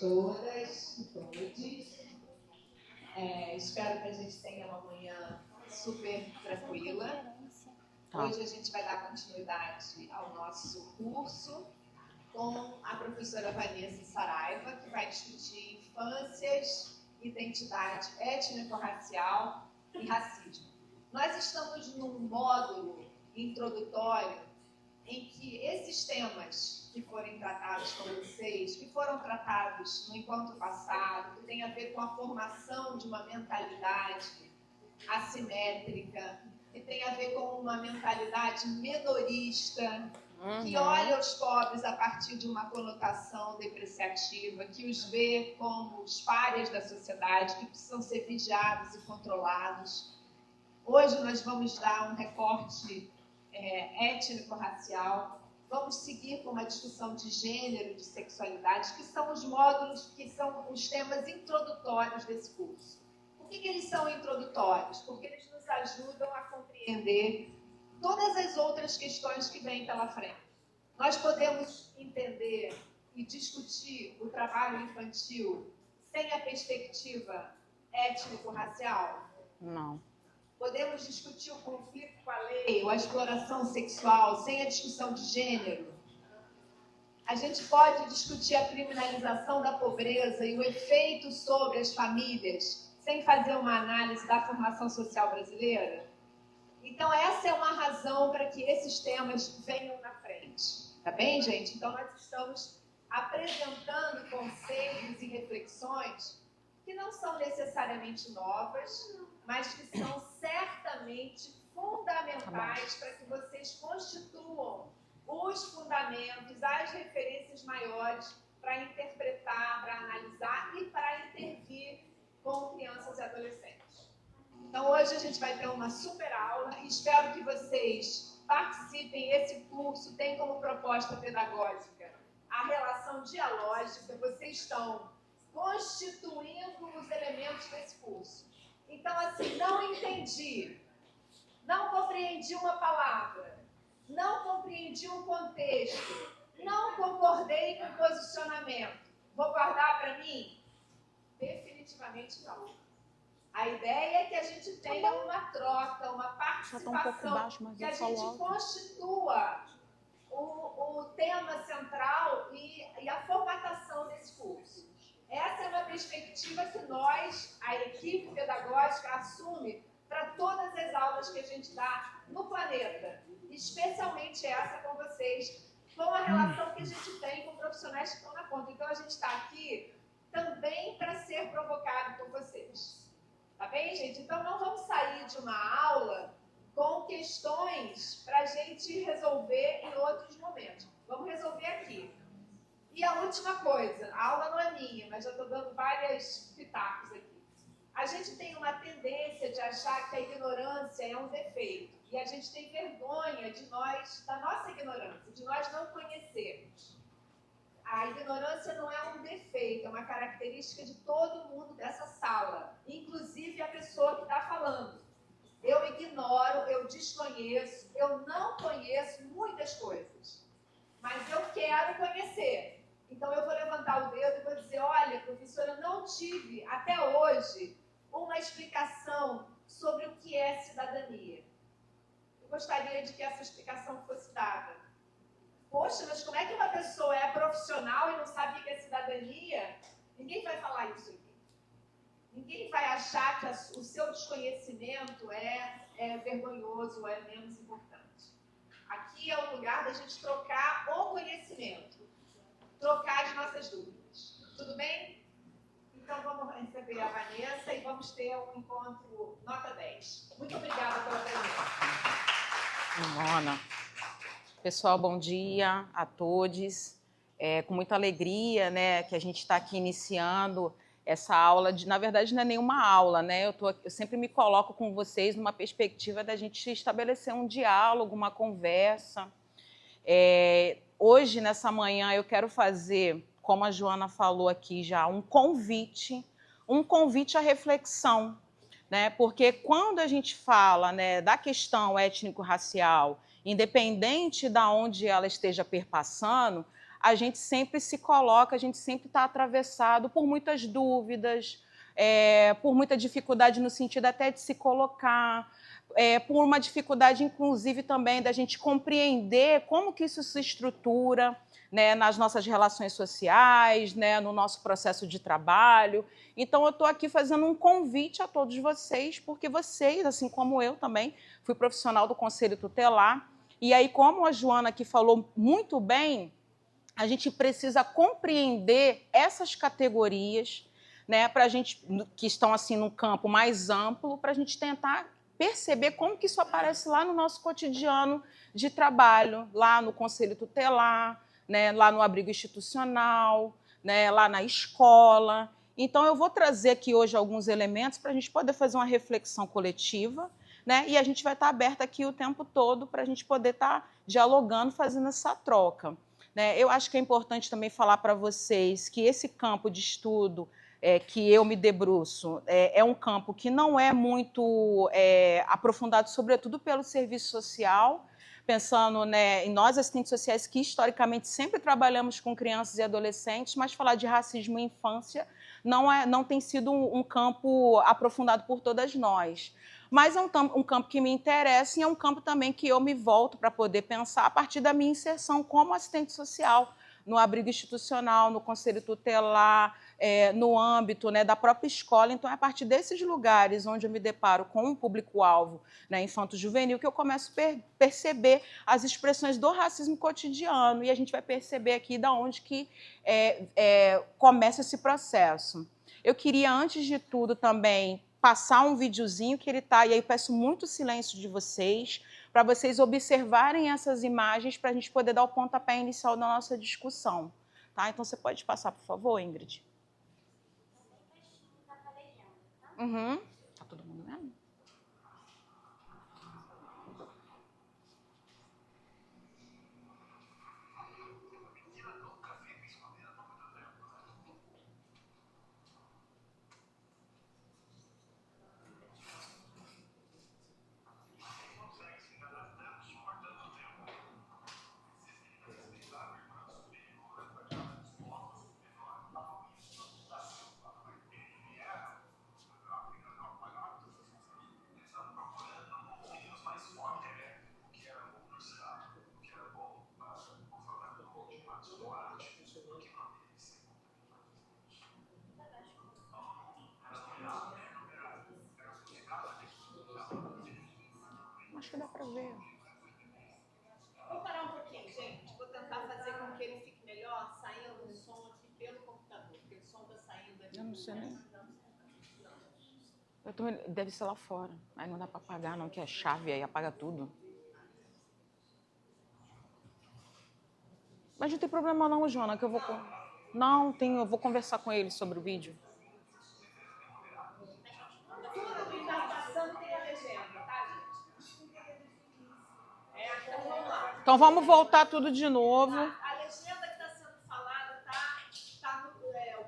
todas e todos. Espero que a gente tenha uma manhã super tranquila. Hoje a gente vai dar continuidade ao nosso curso com a professora Vanessa Saraiva, que vai discutir infâncias, identidade étnico-racial e racismo. Nós estamos num módulo introdutório em que esses temas que forem tratados com vocês, que foram tratados no encontro passado, que tem a ver com a formação de uma mentalidade assimétrica, que tem a ver com uma mentalidade menorista, que olha os pobres a partir de uma conotação depreciativa, que os vê como os párias da sociedade, que precisam ser vigiados e controlados. Hoje nós vamos dar um recorte étnico-racial, vamos seguir com uma discussão de gênero, de sexualidade, que são os módulos, que são os temas introdutórios desse curso. Por que eles são introdutórios? Porque eles nos ajudam a compreender todas as outras questões que vêm pela frente. Nós podemos entender e discutir o trabalho infantil sem a perspectiva étnico-racial? Não. Podemos discutir o conflito com a lei ou a exploração sexual sem a discussão de gênero? A gente pode discutir a criminalização da pobreza e o efeito sobre as famílias sem fazer uma análise da formação social brasileira? Então, essa é uma razão para que esses temas venham na frente. Tá bem, gente? Então, nós estamos apresentando conceitos e reflexões que não são necessariamente novas, mas que são certamente fundamentais para que vocês constituam os fundamentos, as referências maiores para interpretar, para analisar e para intervir com crianças e adolescentes. Então, hoje a gente vai ter uma super aula e espero que vocês participem. Esse curso tem como proposta pedagógica a relação dialógica. Vocês estão constituindo os elementos desse curso. Então, assim, não entendi, não compreendi uma palavra, não compreendi um contexto, não concordei com o posicionamento. Vou guardar para mim? Definitivamente não. A ideia é que a gente tenha uma troca, uma participação, que a gente constitua o tema central e a formatação desse curso. Essa é uma perspectiva que nós, a equipe pedagógica, assume para todas as aulas que a gente dá no planeta, especialmente essa com vocês, com a relação que a gente tem com profissionais que estão na ponta. Então, a gente está aqui também para ser provocado por vocês. Tá bem, gente? Então, não vamos sair de uma aula com questões para a gente resolver em outros momentos. Vamos resolver aqui. E a última coisa, a aula não é minha, mas já estou dando vários pitacos aqui. A gente tem uma tendência de achar que a ignorância é um defeito. E a gente tem vergonha de nós, da nossa ignorância, de nós não conhecermos. A ignorância não é um defeito, é uma característica de todo mundo dessa sala, inclusive a pessoa que está falando. Eu ignoro, eu desconheço, eu não conheço muitas coisas, mas eu quero conhecer. Então eu vou levantar o dedo e vou dizer, olha, professora, eu não tive até hoje uma explicação sobre o que é cidadania. Eu gostaria de que essa explicação fosse dada. Poxa, mas como é que uma pessoa é profissional e não sabe o que é cidadania? Ninguém vai falar isso aqui. Ninguém vai achar que o seu desconhecimento é vergonhoso ou é menos importante. Aqui é o lugar da gente trocar o conhecimento, trocar as nossas dúvidas. Tudo bem? Então vamos receber a Vanessa e vamos ter um encontro nota 10. Muito obrigada pela presença. Mona. Pessoal, bom dia a todos. Com muita alegria, né, que a gente está aqui iniciando essa aula. Na verdade, não é nenhuma aula, né? Eu sempre me coloco com vocês numa perspectiva da gente estabelecer um diálogo, uma conversa. Hoje, nessa manhã, eu quero fazer, como a Joana falou aqui já, um convite à reflexão, né? Porque quando a gente fala, né, da questão étnico-racial, independente de onde ela esteja perpassando, a gente sempre se coloca, a gente sempre está atravessado por muitas dúvidas, por muita dificuldade no sentido até de se colocar, por uma dificuldade, inclusive, também da gente compreender como que isso se estrutura, né, nas nossas relações sociais, né, no nosso processo de trabalho. Então, eu estou aqui fazendo um convite a todos vocês, porque vocês, assim como eu também, fui profissional do Conselho Tutelar, e aí, como a Joana aqui falou muito bem, a gente precisa compreender essas categorias, né, para a gente, que estão assim num campo mais amplo, para a gente tentar perceber como que isso aparece lá no nosso cotidiano de trabalho, lá no Conselho Tutelar, né, lá no abrigo institucional, né, lá na escola. Então, eu vou trazer aqui hoje alguns elementos para a gente poder fazer uma reflexão coletiva, né, e a gente vai estar aberta aqui o tempo todo para a gente poder estar dialogando, fazendo essa troca. Né? Eu acho que é importante também falar para vocês que esse campo de estudo que eu me debruço é um campo que não é muito aprofundado, sobretudo pelo serviço social, pensando, né, em nós, assistentes sociais, que historicamente sempre trabalhamos com crianças e adolescentes, mas falar de racismo em infância não tem sido um campo aprofundado por todas nós. Mas é um campo que me interessa e é um campo também que eu me volto para poder pensar a partir da minha inserção como assistente social, no abrigo institucional, no conselho tutelar, no âmbito, né, da própria escola. Então, é a partir desses lugares onde eu me deparo com um público-alvo, né, infanto-juvenil, que eu começo a perceber as expressões do racismo cotidiano. E a gente vai perceber aqui de onde que começa esse processo. Eu queria, antes de tudo, também passar um videozinho que ele está, e aí peço muito silêncio de vocês, para vocês observarem essas imagens para a gente poder dar o pontapé inicial da nossa discussão. Tá? Então, você pode passar, por favor, Ingrid? Uhum. Tá todo mundo vendo? Acho que dá para ver. Vou parar um pouquinho, gente. Vou tentar fazer com que ele fique melhor, saindo o som aqui pelo computador, porque o som está saindo aqui. Eu não sei nem. Deve ser lá fora. Aí não dá para apagar, não, que é chave, aí apaga tudo. Mas não tem problema não, Joana, que eu vou... Não, eu vou conversar com ele sobre o vídeo. Tudo que está passando tem a legenda, tá, gente? Então vamos lá. Então vamos voltar tudo de novo. A legenda que está sendo falada o que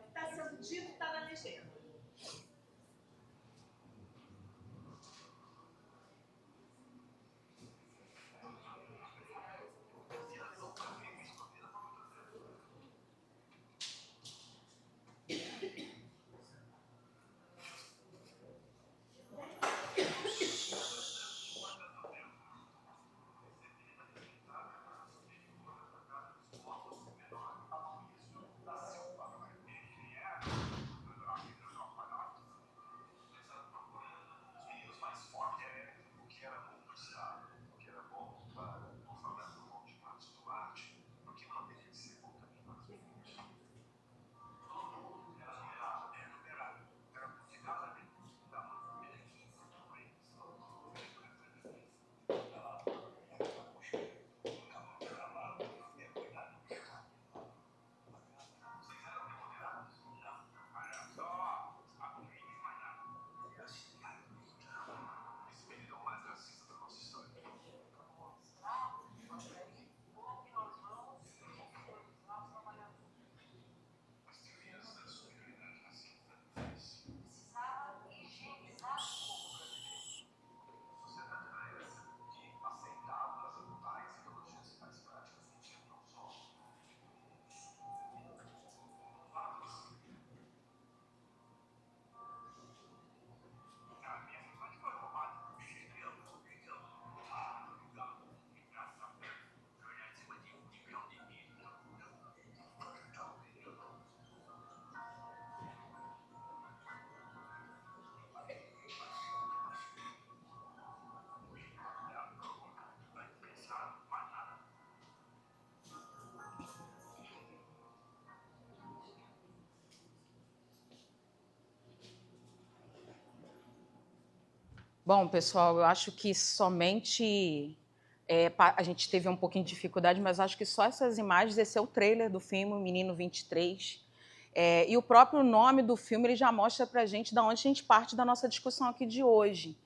está sendo dito está na legenda. Bom, pessoal, eu acho que somente a gente teve um pouquinho de dificuldade, mas acho que só essas imagens, esse é o trailer do filme, o Menino 23. E o próprio nome do filme ele já mostra para a gente de onde a gente parte da nossa discussão aqui de hoje.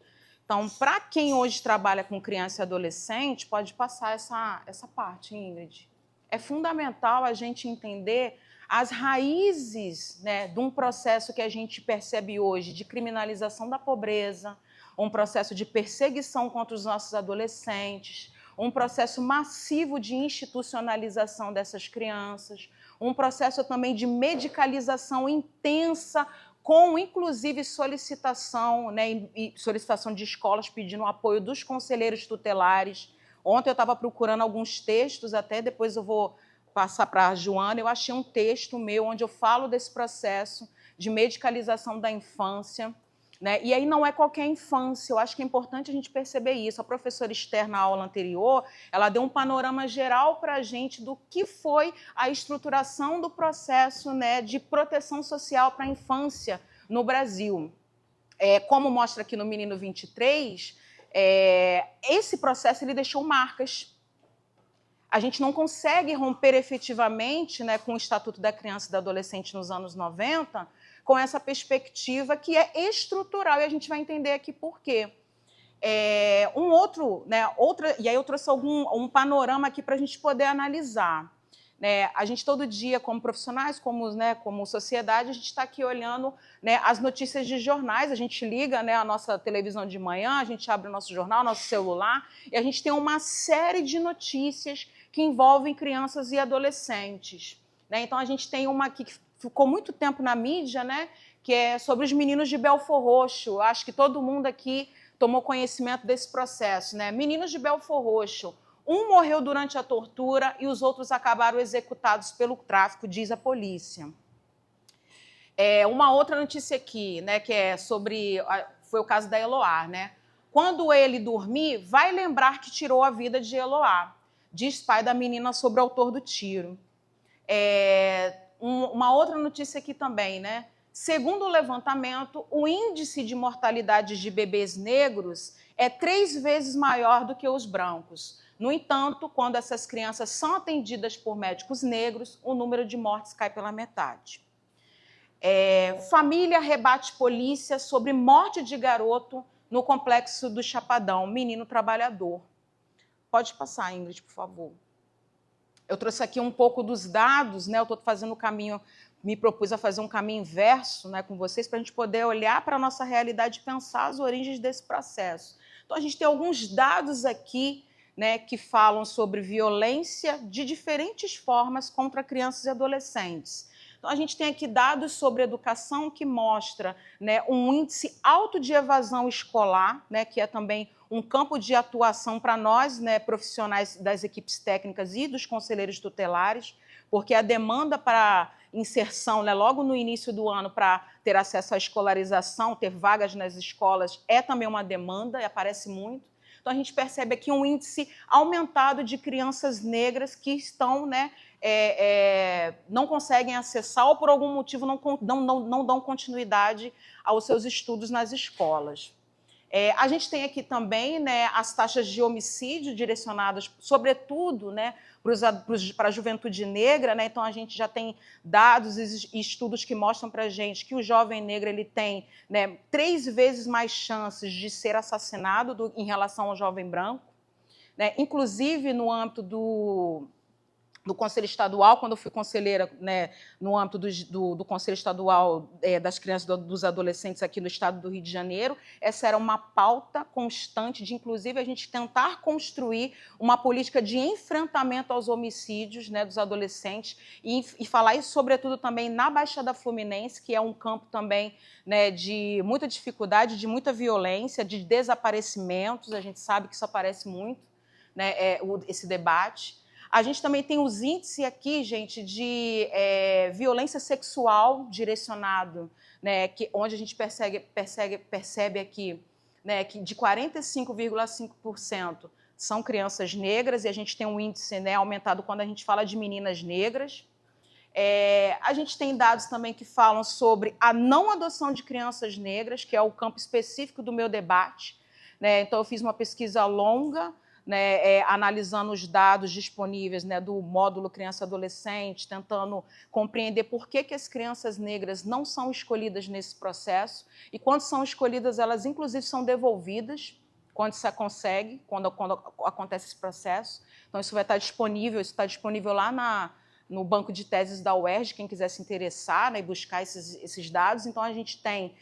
Então, para quem hoje trabalha com criança e adolescente, pode passar essa parte, Ingrid. É fundamental a gente entender as raízes, né, de um processo que a gente percebe hoje de criminalização da pobreza, um processo de perseguição contra os nossos adolescentes, um processo massivo de institucionalização dessas crianças, um processo também de medicalização intensa, com inclusive solicitação, né, e solicitação de escolas pedindo o apoio dos conselheiros tutelares. Ontem eu estava procurando alguns textos, até depois eu vou passar para a Joana, eu achei um texto meu onde eu falo desse processo de medicalização da infância. Né? E aí não é qualquer infância, eu acho que é importante a gente perceber isso. A professora Esther, na aula anterior, ela deu um panorama geral para a gente do que foi a estruturação do processo, né, de proteção social para a infância no Brasil. Como mostra aqui no Menino 23, esse processo ele deixou marcas. A gente não consegue romper efetivamente, né, com o Estatuto da Criança e do Adolescente nos anos 90, com essa perspectiva que é estrutural, e a gente vai entender aqui por quê. E aí eu trouxe um panorama aqui para a gente poder analisar. Né? A gente todo dia, como profissionais, como sociedade, a gente está aqui olhando, né, as notícias de jornais, a gente liga, né, a nossa televisão de manhã, a gente abre o nosso jornal, nosso celular, e a gente tem uma série de notícias que envolvem crianças e adolescentes. Né? Então, a gente tem uma aqui que ficou muito tempo na mídia, né, que é sobre os meninos de Belfor Roxo. Acho que todo mundo aqui tomou conhecimento desse processo. Né? Meninos de Belfor Roxo. Um morreu durante a tortura e os outros acabaram executados pelo tráfico, diz a polícia. Uma outra notícia aqui, né, que é sobre... Foi o caso da Eloá. Né? Quando ele dormir, vai lembrar que tirou a vida de Eloá, diz pai da menina sobre o autor do tiro. Uma outra notícia aqui também, né? Segundo o levantamento, o índice de mortalidade de bebês negros é 3 vezes maior do que os brancos. No entanto, quando essas crianças são atendidas por médicos negros, o número de mortes cai pela metade. Família rebate polícia sobre morte de garoto no complexo do Chapadão, menino trabalhador. Pode passar, Ingrid, por favor. Eu trouxe aqui um pouco dos dados, né? Eu estou fazendo o caminho, me propus a fazer um caminho inverso, né, com vocês, para a gente poder olhar para a nossa realidade e pensar as origens desse processo. Então, a gente tem alguns dados aqui, né, que falam sobre violência de diferentes formas contra crianças e adolescentes. Então, a gente tem aqui dados sobre educação que mostra, né, um índice alto de evasão escolar, né, que é também um campo de atuação para nós, né, profissionais das equipes técnicas e dos conselheiros tutelares, porque a demanda para inserção, né, logo no início do ano, para ter acesso à escolarização, ter vagas nas escolas, é também uma demanda, e aparece muito. Então, a gente percebe aqui um índice aumentado de crianças negras que estão, né, não conseguem acessar ou, por algum motivo, não dão continuidade aos seus estudos nas escolas. A gente tem aqui também, né, as taxas de homicídio direcionadas, sobretudo, né, para a juventude negra. Né? Então, a gente já tem dados e estudos que mostram para a gente que o jovem negro ele tem, né, 3 vezes mais chances de ser assassinado em relação ao jovem branco. Né? Inclusive, no âmbito do Conselho Estadual, quando eu fui conselheira, né, no âmbito do Conselho Estadual das Crianças e dos Adolescentes aqui no estado do Rio de Janeiro, essa era uma pauta constante de, inclusive, a gente tentar construir uma política de enfrentamento aos homicídios, né, dos adolescentes e falar isso, sobretudo, também na Baixada Fluminense, que é um campo também, né, de muita dificuldade, de muita violência, de desaparecimentos. A gente sabe que isso aparece muito, né, esse debate. A gente também tem os índices aqui, gente, de violência sexual direcionado, né, onde a gente percebe aqui, né, que de 45,5% são crianças negras, e a gente tem um índice, né, aumentado quando a gente fala de meninas negras. A gente tem dados também que falam sobre a não adoção de crianças negras, que é o campo específico do meu debate. né? Então, eu fiz uma pesquisa longa, né, analisando os dados disponíveis, né, do módulo criança e adolescente, tentando compreender por que as crianças negras não são escolhidas nesse processo, e quando são escolhidas, elas inclusive são devolvidas, quando se consegue, quando acontece esse processo. Então, isso vai estar disponível, isso está disponível lá no banco de teses da UERJ, quem quiser se interessar, né, e buscar esses dados. Então, a gente tem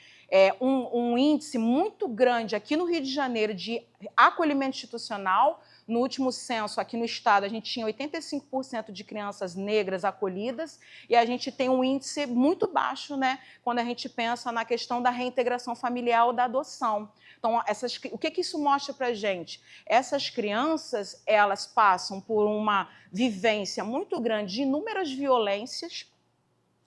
um índice muito grande aqui no Rio de Janeiro de acolhimento institucional. No último censo, aqui no estado, a gente tinha 85% de crianças negras acolhidas, e a gente tem um índice muito baixo, né, quando a gente pensa na questão da reintegração familiar ou da adoção. Então, o que isso mostra para a gente? Essas crianças, elas passam por uma vivência muito grande de inúmeras violências,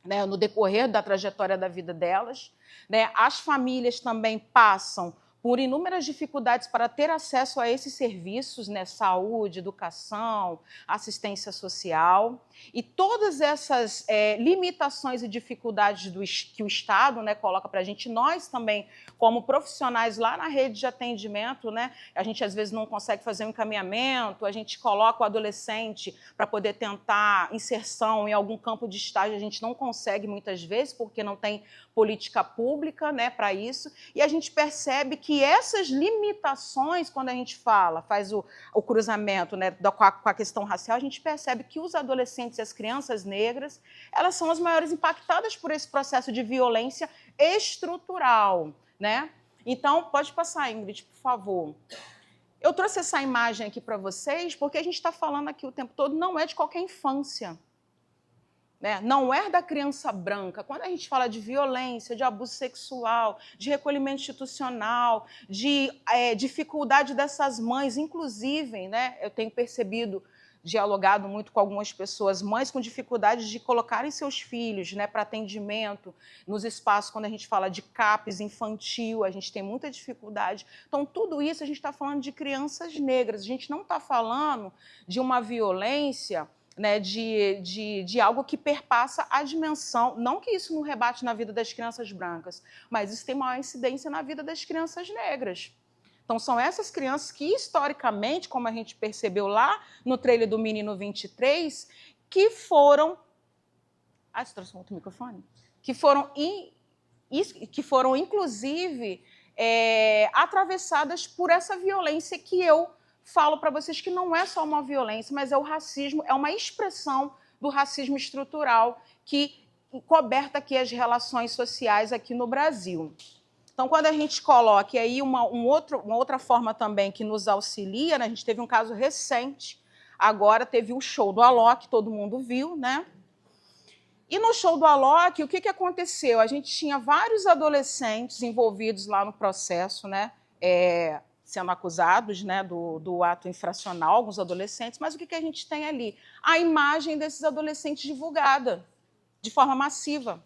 né, no decorrer da trajetória da vida delas, né? As famílias também passam por inúmeras dificuldades para ter acesso a esses serviços, né? Saúde, educação, assistência social. E todas essas limitações e dificuldades que o Estado, né, coloca para a gente, nós também, como profissionais lá na rede de atendimento, né, a gente às vezes não consegue fazer um encaminhamento, a gente coloca o adolescente para poder tentar inserção em algum campo de estágio, a gente não consegue muitas vezes, porque não tem política pública, né, para isso, e a gente percebe que essas limitações, quando a gente faz o cruzamento, né, com a questão racial, a gente percebe que os adolescentes e as crianças negras, elas são as maiores impactadas por esse processo de violência estrutural, né? Então, pode passar, Ingrid, por favor. Eu trouxe essa imagem aqui para vocês porque a gente está falando aqui o tempo todo, não é de qualquer infância, né? Não é da criança branca. Quando a gente fala de violência, de abuso sexual, de recolhimento institucional, de dificuldade dessas mães, inclusive, né, eu tenho percebido, dialogado muito com algumas pessoas, mães com dificuldade de colocarem seus filhos, né, para atendimento nos espaços, quando a gente fala de CAPS infantil, a gente tem muita dificuldade. Então, tudo isso a gente está falando de crianças negras, a gente não está falando de uma violência, né, de algo que perpassa a dimensão, não que isso não rebate na vida das crianças brancas, mas isso tem maior incidência na vida das crianças negras. Então, são essas crianças que, historicamente, como a gente percebeu lá no trailer do Menino 23, que foram... Ah, você trouxe outro microfone? Que foram inclusive, atravessadas por essa violência que eu falo para vocês que não é só uma violência, mas é o racismo, é uma expressão do racismo estrutural que coberta aqui as relações sociais aqui no Brasil. Então, quando a gente coloca aí uma outra forma também que nos auxilia, né? A gente teve um caso recente, agora teve o show do Alok, todo mundo viu, né? E no show do Alok, o que aconteceu? A gente tinha vários adolescentes envolvidos lá no processo, né? Sendo acusados, né, do ato infracional, alguns adolescentes, mas o que a gente tem ali? A imagem desses adolescentes divulgada de forma massiva.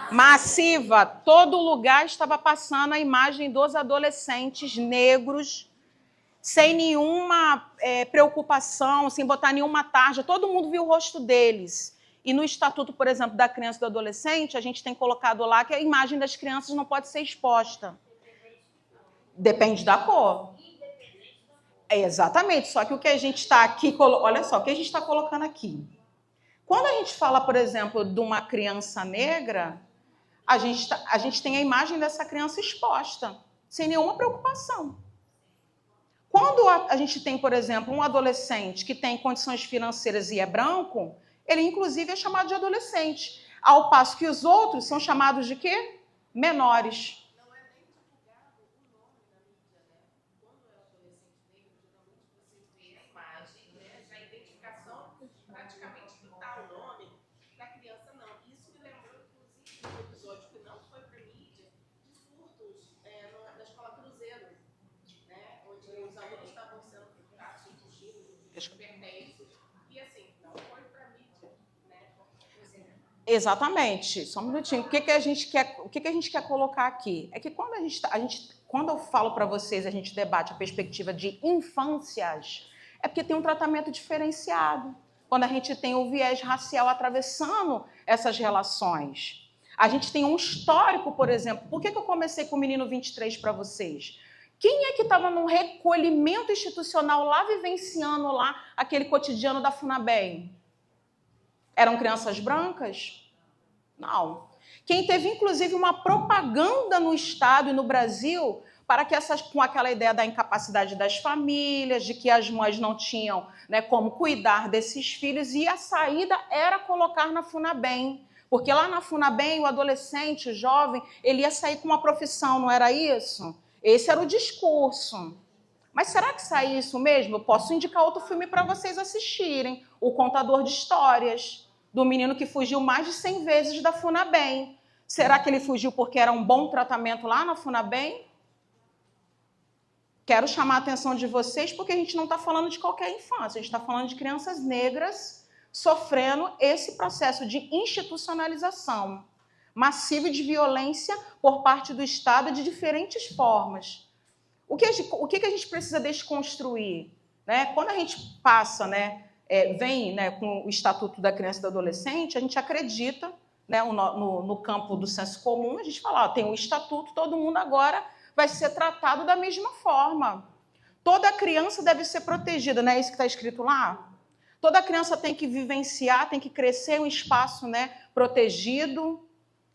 Massiva. Todo lugar estava passando a imagem dos adolescentes negros, sem nenhuma preocupação, sem botar nenhuma tarja. Todo mundo viu o rosto deles. E no Estatuto, por exemplo, da Criança e do Adolescente, a gente tem colocado lá que a imagem das crianças não pode ser exposta. Depende da cor. Exatamente. Só que o que a gente está aqui... Olha só, o que a gente está colocando aqui. Quando a gente fala, por exemplo, de uma criança negra, a gente tem a imagem dessa criança exposta, sem nenhuma preocupação. Quando a gente tem, por exemplo, um adolescente que tem condições financeiras e é branco, ele, inclusive, é chamado de adolescente, ao passo que os outros são chamados de quê? Menores. Não é nem divulgado o nome da mídia, né? Quando é adolescente negro, geralmente você vê a imagem, né? Já a identificação praticamente que está o nome da criança, não. Isso me lembrou, inclusive, um episódio que não foi para a mídia, de furtos na escola Cruzeiro, né? Onde os alunos estavam sendo furtados, fugidos, pertences, e assim, não foi para a mídia, né? Exatamente. Só um minutinho. O que a gente quer colocar aqui? É que quando eu falo para vocês, a gente debate a perspectiva de infâncias, é porque tem um tratamento diferenciado. Quando a gente tem o viés racial atravessando essas relações. A gente tem um histórico, por exemplo. Por que eu comecei com o Menino 23 para vocês? Quem é que estava no recolhimento institucional lá, vivenciando lá aquele cotidiano da FUNABEM? Eram crianças brancas? Não. Quem teve, inclusive, uma propaganda no Estado e no Brasil para que com aquela ideia da incapacidade das famílias, de que as mães não tinham, né, como cuidar desses filhos, e a saída era colocar na FUNABEM. Porque lá na FUNABEM, o adolescente, o jovem, ele ia sair com uma profissão, não era isso? Esse era o discurso. Mas será que sai isso mesmo? Eu posso indicar outro filme para vocês assistirem. O Contador de Histórias, do menino que fugiu mais de 100 vezes da FUNABEM. Será que ele fugiu porque era um bom tratamento lá na FUNABEM? Quero chamar a atenção de vocês porque a gente não está falando de qualquer infância, a gente está falando de crianças negras sofrendo esse processo de institucionalização massiva de violência por parte do Estado de diferentes formas. O que a gente precisa desconstruir? Né? Quando a gente passa, né, vem, né, com o Estatuto da Criança e do Adolescente, a gente acredita, né, no campo do senso comum, a gente fala, ó, tem um estatuto, todo mundo agora vai ser tratado da mesma forma. Toda criança deve ser protegida, não é isso que está escrito lá? Toda criança tem que vivenciar, tem que crescer em um espaço, né, protegido,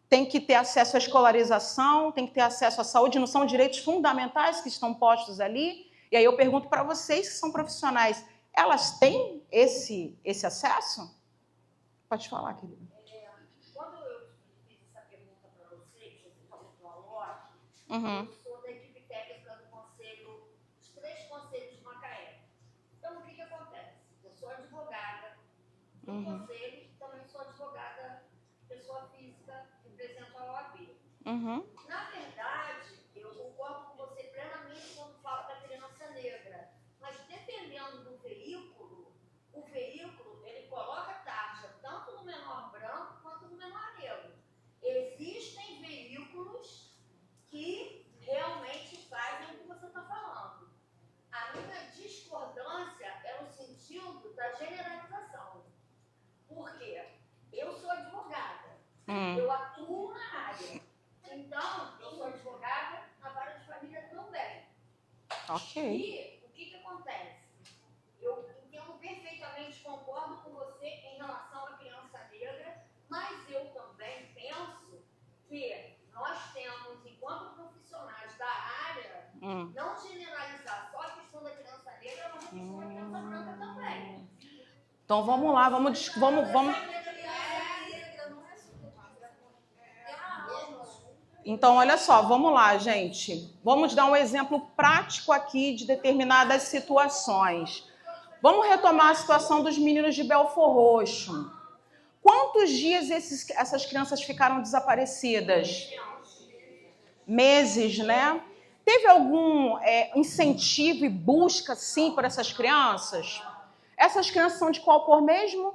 tem que ter acesso à escolarização, tem que ter acesso à saúde, não são direitos fundamentais que estão postos ali? E aí eu pergunto para vocês que são profissionais, elas têm esse acesso? Pode falar, querida. Quando eu fiz essa pergunta para você, que você falou do ALOC, Uhum. eu sou da equipe técnica do conselho, dos 3 conselhos de Macaé. Então, o que acontece? Eu sou advogada do conselho, também sou advogada, pessoa física, represento a OAB. Uhum. Na verdade, eu concordo com você plenamente quando fala da criança negra, mas dependendo do veículo, o veículo, ele coloca taxa tanto no menor branco quanto no menor negro. Existem veículos que realmente fazem o que você está falando. A minha discordância é no sentido da generalização. Por quê? Eu sou advogada, eu atuo na área. Então, eu sou advogada na vara de família também. Ok. E o que acontece? Eu entendo perfeitamente, concordo com você em relação à criança negra, mas eu também penso que nós temos, enquanto profissionais da área, não generalizar só a questão da criança negra, mas a questão da criança branca também. Então vamos lá, vamos. Então, olha só, vamos lá, gente. Vamos dar um exemplo prático aqui de determinadas situações. Vamos retomar a situação dos meninos de Belfor Roxo. Quantos dias essas crianças ficaram desaparecidas? Meses, né? Teve algum incentivo e busca, sim, por essas crianças? Essas crianças são de qual cor mesmo?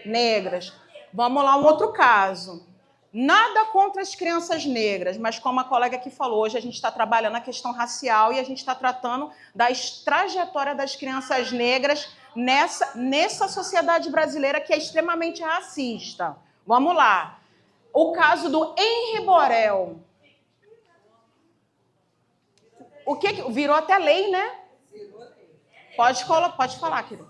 Negras. Vamos lá, um outro caso. Nada contra as crianças negras, mas como a colega aqui falou, hoje a gente está trabalhando a questão racial e a gente está tratando da trajetória das crianças negras nessa sociedade brasileira que é extremamente racista. Vamos lá. O caso do Henri Borel. O que virou até lei, né? Pode falar, querido.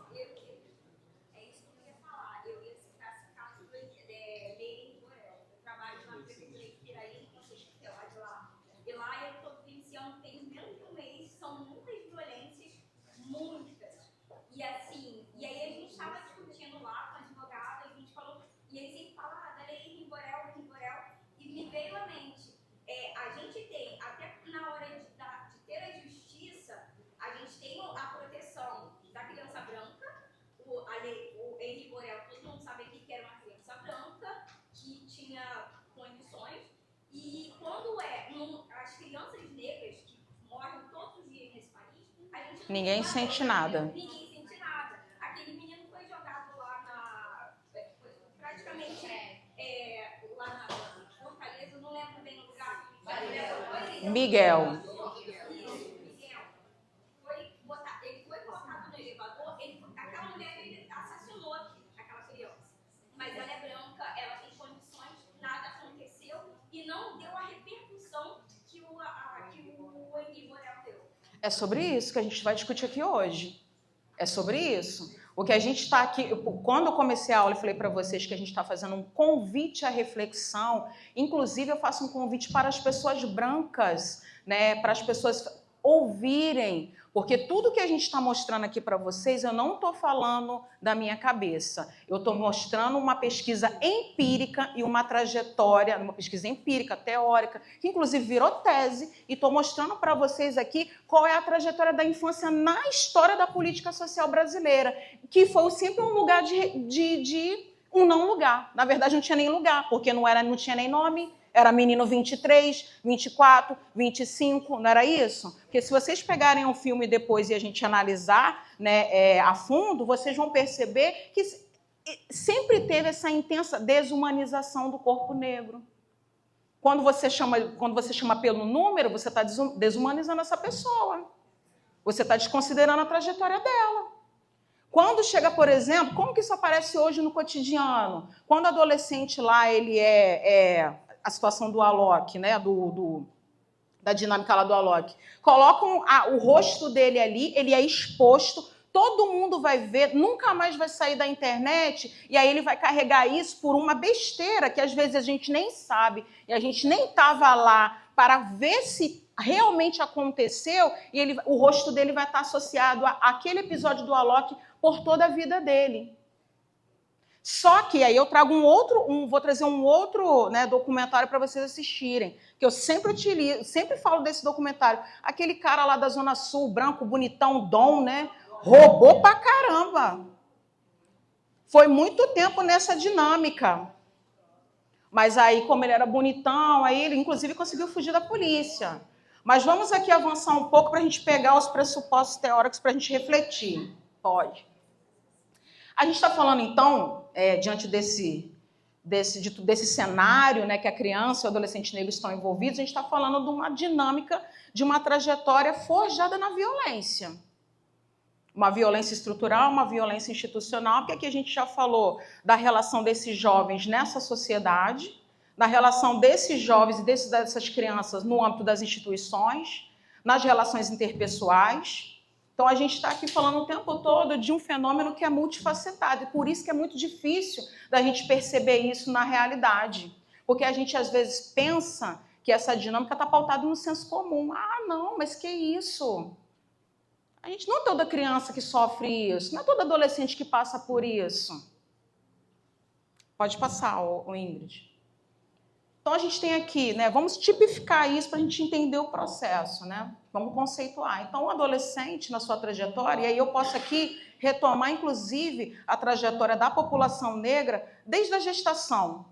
Ninguém sente nada. Aquele menino foi jogado lá praticamente lá na Fortaleza, eu não lembro bem o lugar. Miguel. Ele foi colocado no elevador, aquela mulher ele assassinou aquela criança. Mas ela é branca, ela tem condições, nada aconteceu. É sobre isso que a gente vai discutir aqui hoje. É sobre isso. O que a gente está aqui... Quando eu comecei a aula, eu falei para vocês que a gente está fazendo um convite à reflexão. Inclusive, eu faço um convite para as pessoas brancas, né, para as pessoas ouvirem, porque tudo que a gente está mostrando aqui para vocês, eu não estou falando da minha cabeça. Eu estou mostrando uma pesquisa empírica e uma trajetória, uma pesquisa empírica, teórica, que inclusive virou tese, e estou mostrando para vocês aqui qual é a trajetória da infância na história da política social brasileira, que foi sempre um lugar de um não lugar. Na verdade, não tinha nem lugar, porque não tinha nem nome. Era menino 23, 24, 25, não era isso? Porque se vocês pegarem um filme depois e a gente analisar, né, a fundo, vocês vão perceber que sempre teve essa intensa desumanização do corpo negro. Quando você chama pelo número, você está desumanizando essa pessoa. Você está desconsiderando a trajetória dela. Quando chega, por exemplo, como que isso aparece hoje no cotidiano? Quando o adolescente lá, ele a situação do Alok, né, da dinâmica lá do Alok. Colocam o rosto dele ali, ele é exposto, todo mundo vai ver, nunca mais vai sair da internet, e aí ele vai carregar isso por uma besteira que às vezes a gente nem sabe, e a gente nem estava lá para ver se realmente aconteceu, e o rosto dele vai estar associado àquele episódio do Alok por toda a vida dele. Só que aí eu trago vou trazer um outro, né, documentário para vocês assistirem, que eu sempre utilizo, sempre falo desse documentário. Aquele cara lá da Zona Sul, branco, bonitão, Dom, né? Roubou pra caramba. Foi muito tempo nessa dinâmica. Mas aí, como ele era bonitão, aí ele inclusive conseguiu fugir da polícia. Mas vamos aqui avançar um pouco para a gente pegar os pressupostos teóricos para a gente refletir. Pode. A gente está falando, então, diante desse cenário, né, que a criança e o adolescente negro estão envolvidos, a gente está falando de uma dinâmica, de uma trajetória forjada na violência. Uma violência estrutural, uma violência institucional, porque aqui a gente já falou da relação desses jovens nessa sociedade, da relação desses jovens e dessas crianças no âmbito das instituições, nas relações interpessoais. Então, a gente está aqui falando o tempo todo de um fenômeno que é multifacetado, e por isso que é muito difícil da gente perceber isso na realidade. Porque a gente, às vezes, pensa que essa dinâmica está pautada no senso comum. Ah, não, mas que isso? A gente não é toda criança que sofre isso, não é todo adolescente que passa por isso. Pode passar, Ingrid. Então, a gente tem aqui, né, vamos tipificar isso para a gente entender o processo, né? Vamos conceituar. Então, o adolescente, na sua trajetória, e aí eu posso aqui retomar, inclusive, a trajetória da população negra desde a gestação.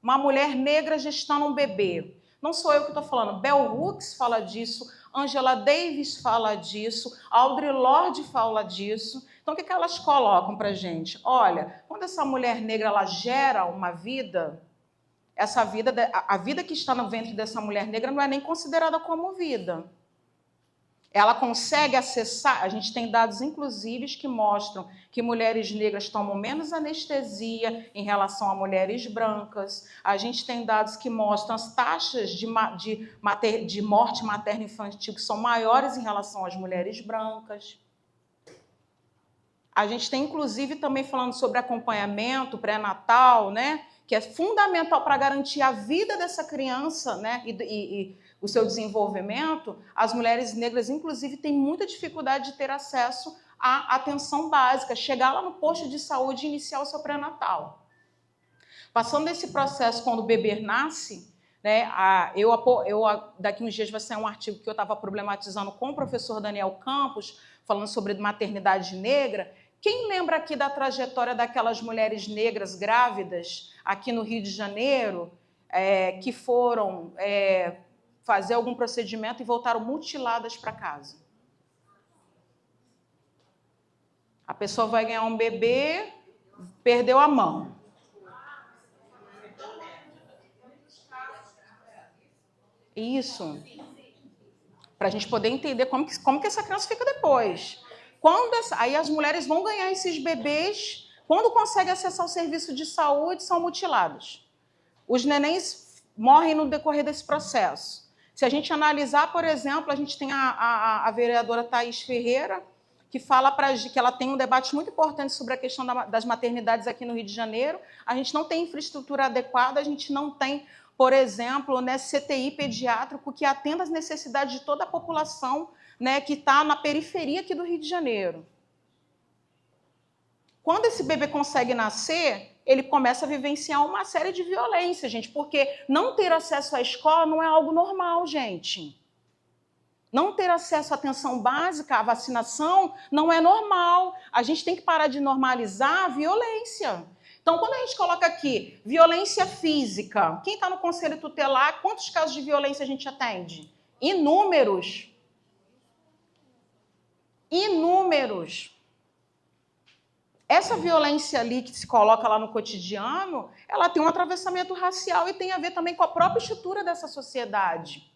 Uma mulher negra gestando um bebê. Não sou eu que estou falando. Bell Hooks fala disso, Angela Davis fala disso, Audre Lorde fala disso. Então, o que elas colocam para a gente? Olha, quando essa mulher negra ela gera uma vida, a vida que está no ventre dessa mulher negra não é nem considerada como vida. Ela consegue acessar, a gente tem dados, inclusive, que mostram que mulheres negras tomam menos anestesia em relação a mulheres brancas. A gente tem dados que mostram as taxas de morte materno-infantil que são maiores em relação às mulheres brancas. A gente tem, inclusive, também falando sobre acompanhamento pré-natal, né, que é fundamental para garantir a vida dessa criança, né, e o seu desenvolvimento. As mulheres negras, inclusive, têm muita dificuldade de ter acesso à atenção básica, chegar lá no posto de saúde e iniciar o seu pré-natal. Passando esse processo, quando o bebê nasce, né, daqui uns dias vai sair um artigo que eu estava problematizando com o professor Daniel Campos, falando sobre maternidade negra. Quem lembra aqui da trajetória daquelas mulheres negras grávidas aqui no Rio de Janeiro, que foram fazer algum procedimento e voltaram mutiladas para casa? A pessoa vai ganhar um bebê, perdeu a mão. Isso. Para a gente poder entender como que essa criança fica depois. Aí as mulheres vão ganhar esses bebês, quando conseguem acessar o serviço de saúde, são mutilados. Os nenéns morrem no decorrer desse processo. Se a gente analisar, por exemplo, a gente tem a vereadora Thaís Ferreira, que fala que ela tem um debate muito importante sobre a questão das maternidades aqui no Rio de Janeiro. A gente não tem infraestrutura adequada, a gente não tem, por exemplo, né, CTI pediátrico que atenda às necessidades de toda a população, né, que está na periferia aqui do Rio de Janeiro. Quando esse bebê consegue nascer, ele começa a vivenciar uma série de violências, gente, porque não ter acesso à escola não é algo normal, gente. Não ter acesso à atenção básica, à vacinação, não é normal. A gente tem que parar de normalizar a violência. Então, quando a gente coloca aqui violência física, quem está no conselho tutelar, quantos casos de violência a gente atende? Inúmeros. Inúmeros. Essa violência ali que se coloca lá no cotidiano, ela tem um atravessamento racial e tem a ver também com a própria estrutura dessa sociedade.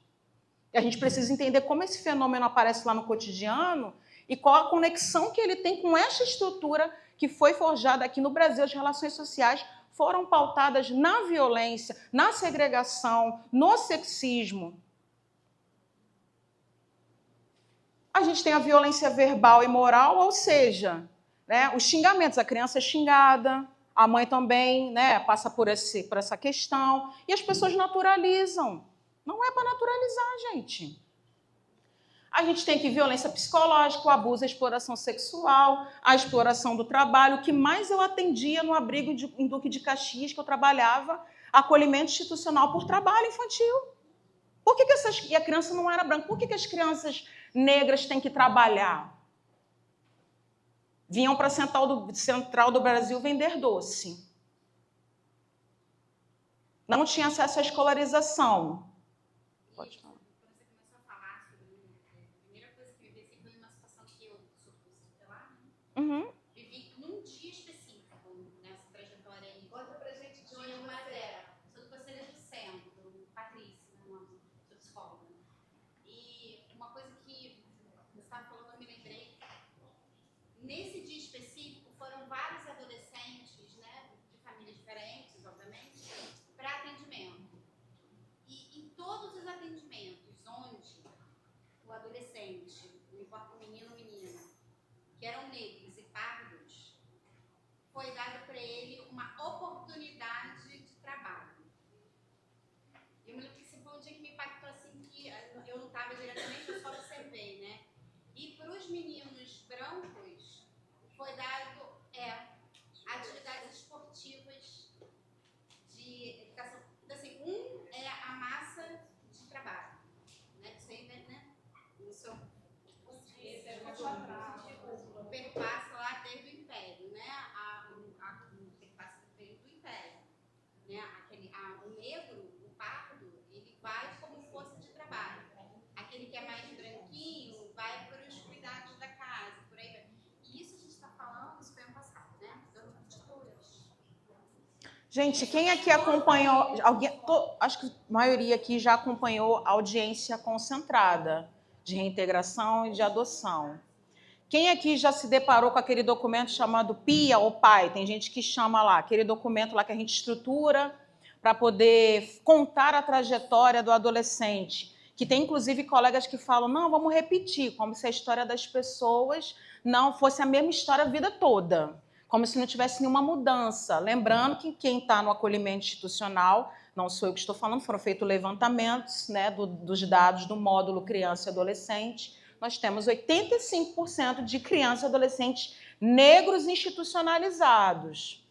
E a gente precisa entender como esse fenômeno aparece lá no cotidiano e qual a conexão que ele tem com essa estrutura que foi forjada aqui no Brasil. As relações sociais foram pautadas na violência, na segregação, no sexismo. A gente tem a violência verbal e moral, ou seja, né, os xingamentos. A criança é xingada, a mãe também, né, passa por essa questão, e as pessoas naturalizam. Não é para naturalizar, gente. A gente tem aqui violência psicológica, o abuso, a exploração sexual, a exploração do trabalho. O que mais eu atendia no abrigo em Duque de Caxias, que eu trabalhava, acolhimento institucional por trabalho infantil. Por que e a criança não era branca? Por que as crianças negras têm que trabalhar? Vinham para a Central do Brasil vender doce. Não tinha acesso à escolarização. Pode falar. Quando você começou a falar sobre a primeira coisa que eu vivi foi uma situação que eu sou tutelar, né? Uhum. Vivi num dia específico nessa trajetória aí. Conta pra gente de onde você é. Sou do Conselho do Centro, Patrícia, né? Sou psicóloga. E uma coisa que você estava falando, eu me lembrei. Nesse dia específico, foram vários adolescentes, né, de famílias diferentes, obviamente, para atendimento. E em todos os atendimentos onde o adolescente, não importa o menino ou menina, que eram negros e pardos, foi dado para ele uma oportunidade de trabalho. Eu me lembro que esse foi um dia que me impactou assim, que eu não estava diretamente, eu só observei, né? E para os meninos brancos, foi dado atividades esportivas de educação. Então, assim, é a massa de trabalho. Né? Isso aí, né? No seu perpassa lá desde o Império, né? O perpassa do período do Império. Né? O negro, o pardo, ele vai como força de trabalho. Aquele que é mais branquinho vai para os cuidados da casa, por aí vai. E isso a gente está falando, isso foi ano passado, né? Gente, quem aqui acompanhou, acho que a maioria aqui já acompanhou a audiência concentrada de reintegração e de adoção. Quem aqui já se deparou com aquele documento chamado PIA ou PAI? Tem gente que chama lá, aquele documento lá que a gente estrutura para poder contar a trajetória do adolescente, que tem inclusive colegas que falam, não, vamos repetir, como se a história das pessoas não fosse a mesma história a vida toda, como se não tivesse nenhuma mudança. Lembrando que quem está no acolhimento institucional, não sou eu que estou falando, foram feitos levantamentos, né, dos dados do módulo criança e adolescente. Nós temos 85% de crianças e adolescentes negros institucionalizados,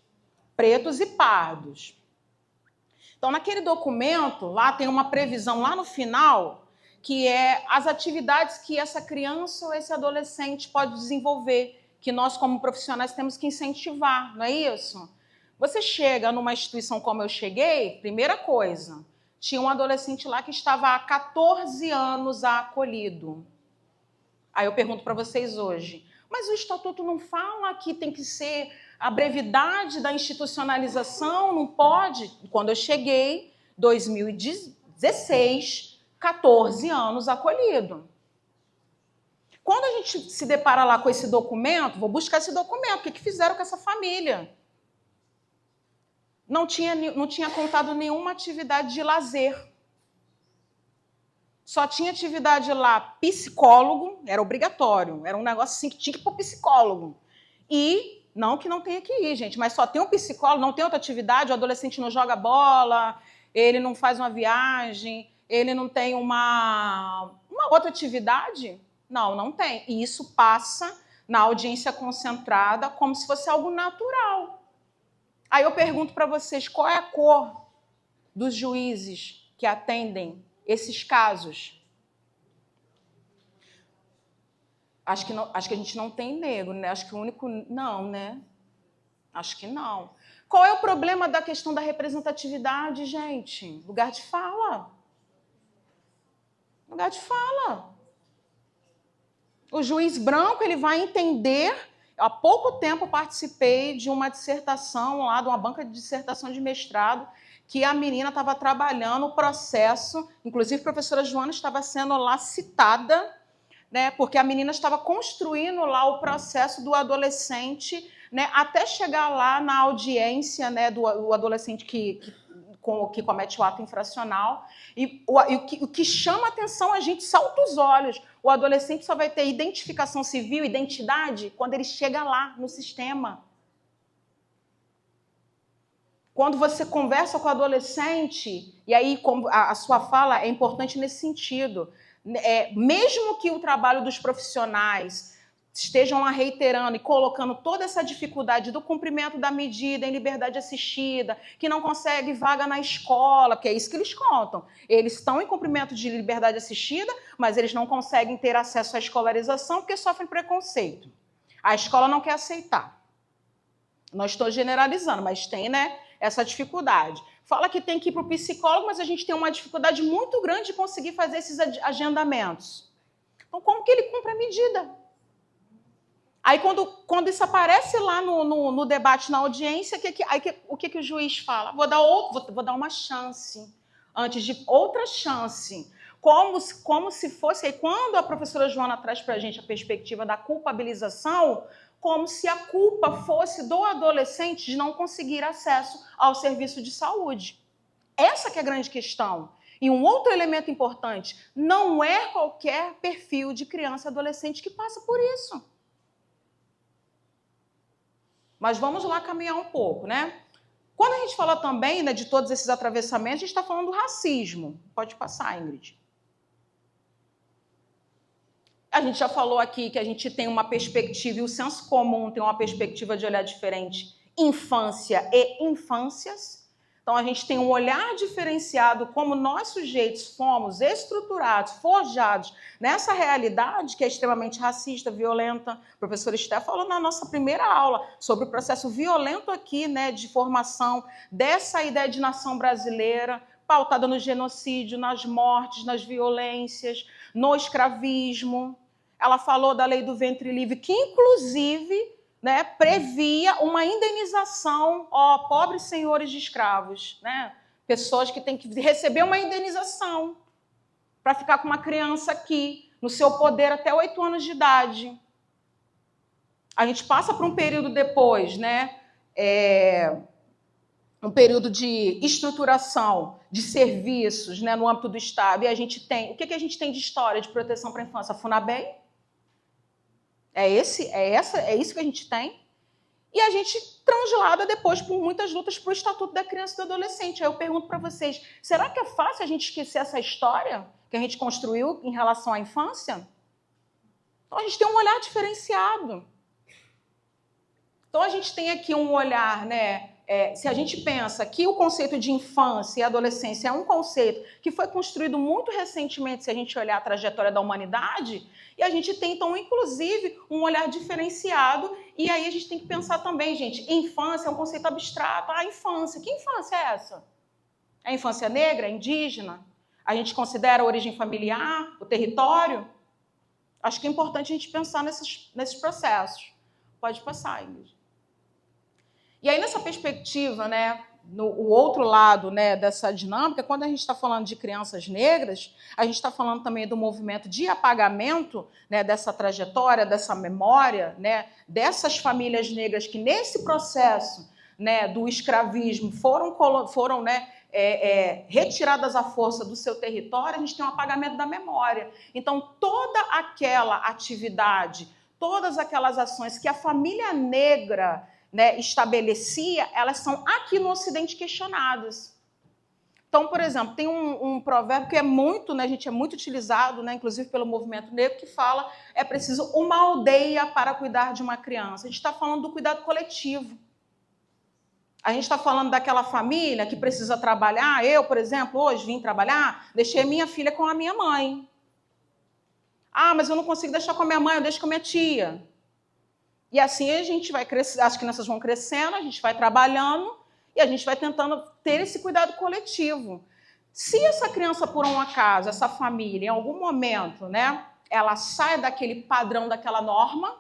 pretos e pardos. Então, naquele documento, lá tem uma previsão lá no final, que é as atividades que essa criança ou esse adolescente pode desenvolver, que nós, como profissionais, temos que incentivar, não é isso? Você chega numa instituição como eu cheguei, primeira coisa, tinha um adolescente lá que estava há 14 anos acolhido. Aí eu pergunto para vocês hoje, mas o estatuto não fala que tem que ser a brevidade da institucionalização, não pode? Quando eu cheguei, 2016, 14 anos acolhido. Quando a gente se depara lá com esse documento, vou buscar esse documento, o que fizeram com essa família? Não tinha contado nenhuma atividade de lazer. Só tinha atividade lá psicólogo, era obrigatório, era um negócio assim que tinha que ir para o psicólogo. E, não que não tenha que ir, gente, mas só tem um psicólogo, não tem outra atividade, o adolescente não joga bola, ele não faz uma viagem, ele não tem uma outra atividade? Não, não tem. E isso passa na audiência concentrada como se fosse algo natural. Aí eu pergunto para vocês, qual é a cor dos juízes que atendem esses casos? Acho que a gente não tem negro, né? Acho que o único... Não, né? Acho que não. Qual é o problema da questão da representatividade, gente? Lugar de fala. Lugar de fala. O juiz branco, ele vai entender... Há pouco tempo eu participei de uma dissertação lá, de uma banca de dissertação de mestrado, que a menina estava trabalhando o processo, inclusive a professora Joana estava sendo lá citada, né, porque a menina estava construindo lá o processo do adolescente, né, até chegar lá na audiência, né, do adolescente que comete o ato infracional. E o que chama a atenção, a gente salta os olhos. O adolescente só vai ter identificação civil, identidade, quando ele chega lá no sistema. Quando você conversa com o adolescente, e aí a sua fala é importante nesse sentido, mesmo que o trabalho dos profissionais estejam lá reiterando e colocando toda essa dificuldade do cumprimento da medida em liberdade assistida, que não consegue vaga na escola, porque é isso que eles contam. Eles estão em cumprimento de liberdade assistida, mas eles não conseguem ter acesso à escolarização porque sofrem preconceito. A escola não quer aceitar. Não estou generalizando, mas tem, né, essa dificuldade. Fala que tem que ir para o psicólogo, mas a gente tem uma dificuldade muito grande de conseguir fazer esses agendamentos. Então, como que ele cumpre a medida? Aí, quando isso aparece lá no debate, na audiência, o que o juiz fala? Vou dar uma chance, antes de outra chance. Como se fosse, aí, quando a professora Joana traz para a gente a perspectiva da culpabilização, como se a culpa fosse do adolescente de não conseguir acesso ao serviço de saúde. Essa que é a grande questão. E um outro elemento importante, não é qualquer perfil de criança e adolescente que passa por isso. Mas vamos lá caminhar um pouco, né? Quando a gente fala também, né, de todos esses atravessamentos, a gente está falando do racismo. Pode passar, Ingrid. A gente já falou aqui que a gente tem uma perspectiva, e o senso comum tem uma perspectiva de olhar diferente, infância e infâncias. Então, a gente tem um olhar diferenciado, como nós sujeitos fomos estruturados, forjados nessa realidade que é extremamente racista, violenta. O professor Esté falou na nossa primeira aula sobre o processo violento aqui, né, de formação dessa ideia de nação brasileira, pautada no genocídio, nas mortes, nas violências, no escravismo. Ela falou da lei do ventre livre, que inclusive, né, previa uma indenização, pobres senhores de escravos, né? Pessoas que têm que receber uma indenização para ficar com uma criança aqui, no seu poder até 8 anos de idade. A gente passa por um período depois, né? Um período de estruturação de serviços, né, no âmbito do Estado, e a gente tem... O que a gente tem de história de proteção para a infância? A FUNABEM? É isso que a gente tem. E a gente translada depois por muitas lutas para o Estatuto da Criança e do Adolescente. Aí eu pergunto para vocês, será que é fácil a gente esquecer essa história que a gente construiu em relação à infância? Então a gente tem um olhar diferenciado. Então a gente tem aqui um olhar, né? Se a gente pensa que o conceito de infância e adolescência é um conceito que foi construído muito recentemente, se a gente olhar a trajetória da humanidade, e a gente tem, então, inclusive, um olhar diferenciado, e aí a gente tem que pensar também, gente, infância é um conceito abstrato. A infância, que infância é essa? É a infância negra, indígena? A gente considera a origem familiar, o território? Acho que é importante a gente pensar nesses processos. Pode passar, Ingrid. E aí, nessa perspectiva, né, o outro lado, né, dessa dinâmica, quando a gente está falando de crianças negras, a gente está falando também do movimento de apagamento, né, dessa trajetória, dessa memória, né, dessas famílias negras que, nesse processo, né, do escravismo, foram né, retiradas à força do seu território, a gente tem um apagamento da memória. Então, toda aquela atividade, todas aquelas ações que a família negra, né, estabelecia, elas são aqui no Ocidente questionadas. Então, por exemplo, tem um provérbio que é muito, né, gente, é muito utilizado, né, inclusive pelo movimento negro, que fala: é preciso uma aldeia para cuidar de uma criança. A gente está falando do cuidado coletivo. A gente está falando daquela família que precisa trabalhar. Eu, por exemplo, hoje vim trabalhar, deixei a minha filha com a minha mãe. Ah, mas eu não consigo deixar com a minha mãe, eu deixo com a minha tia. E assim a gente vai crescer, as crianças vão crescendo, a gente vai trabalhando e a gente vai tentando ter esse cuidado coletivo. Se essa criança, por um acaso, essa família, em algum momento, né, ela sai daquele padrão, daquela norma,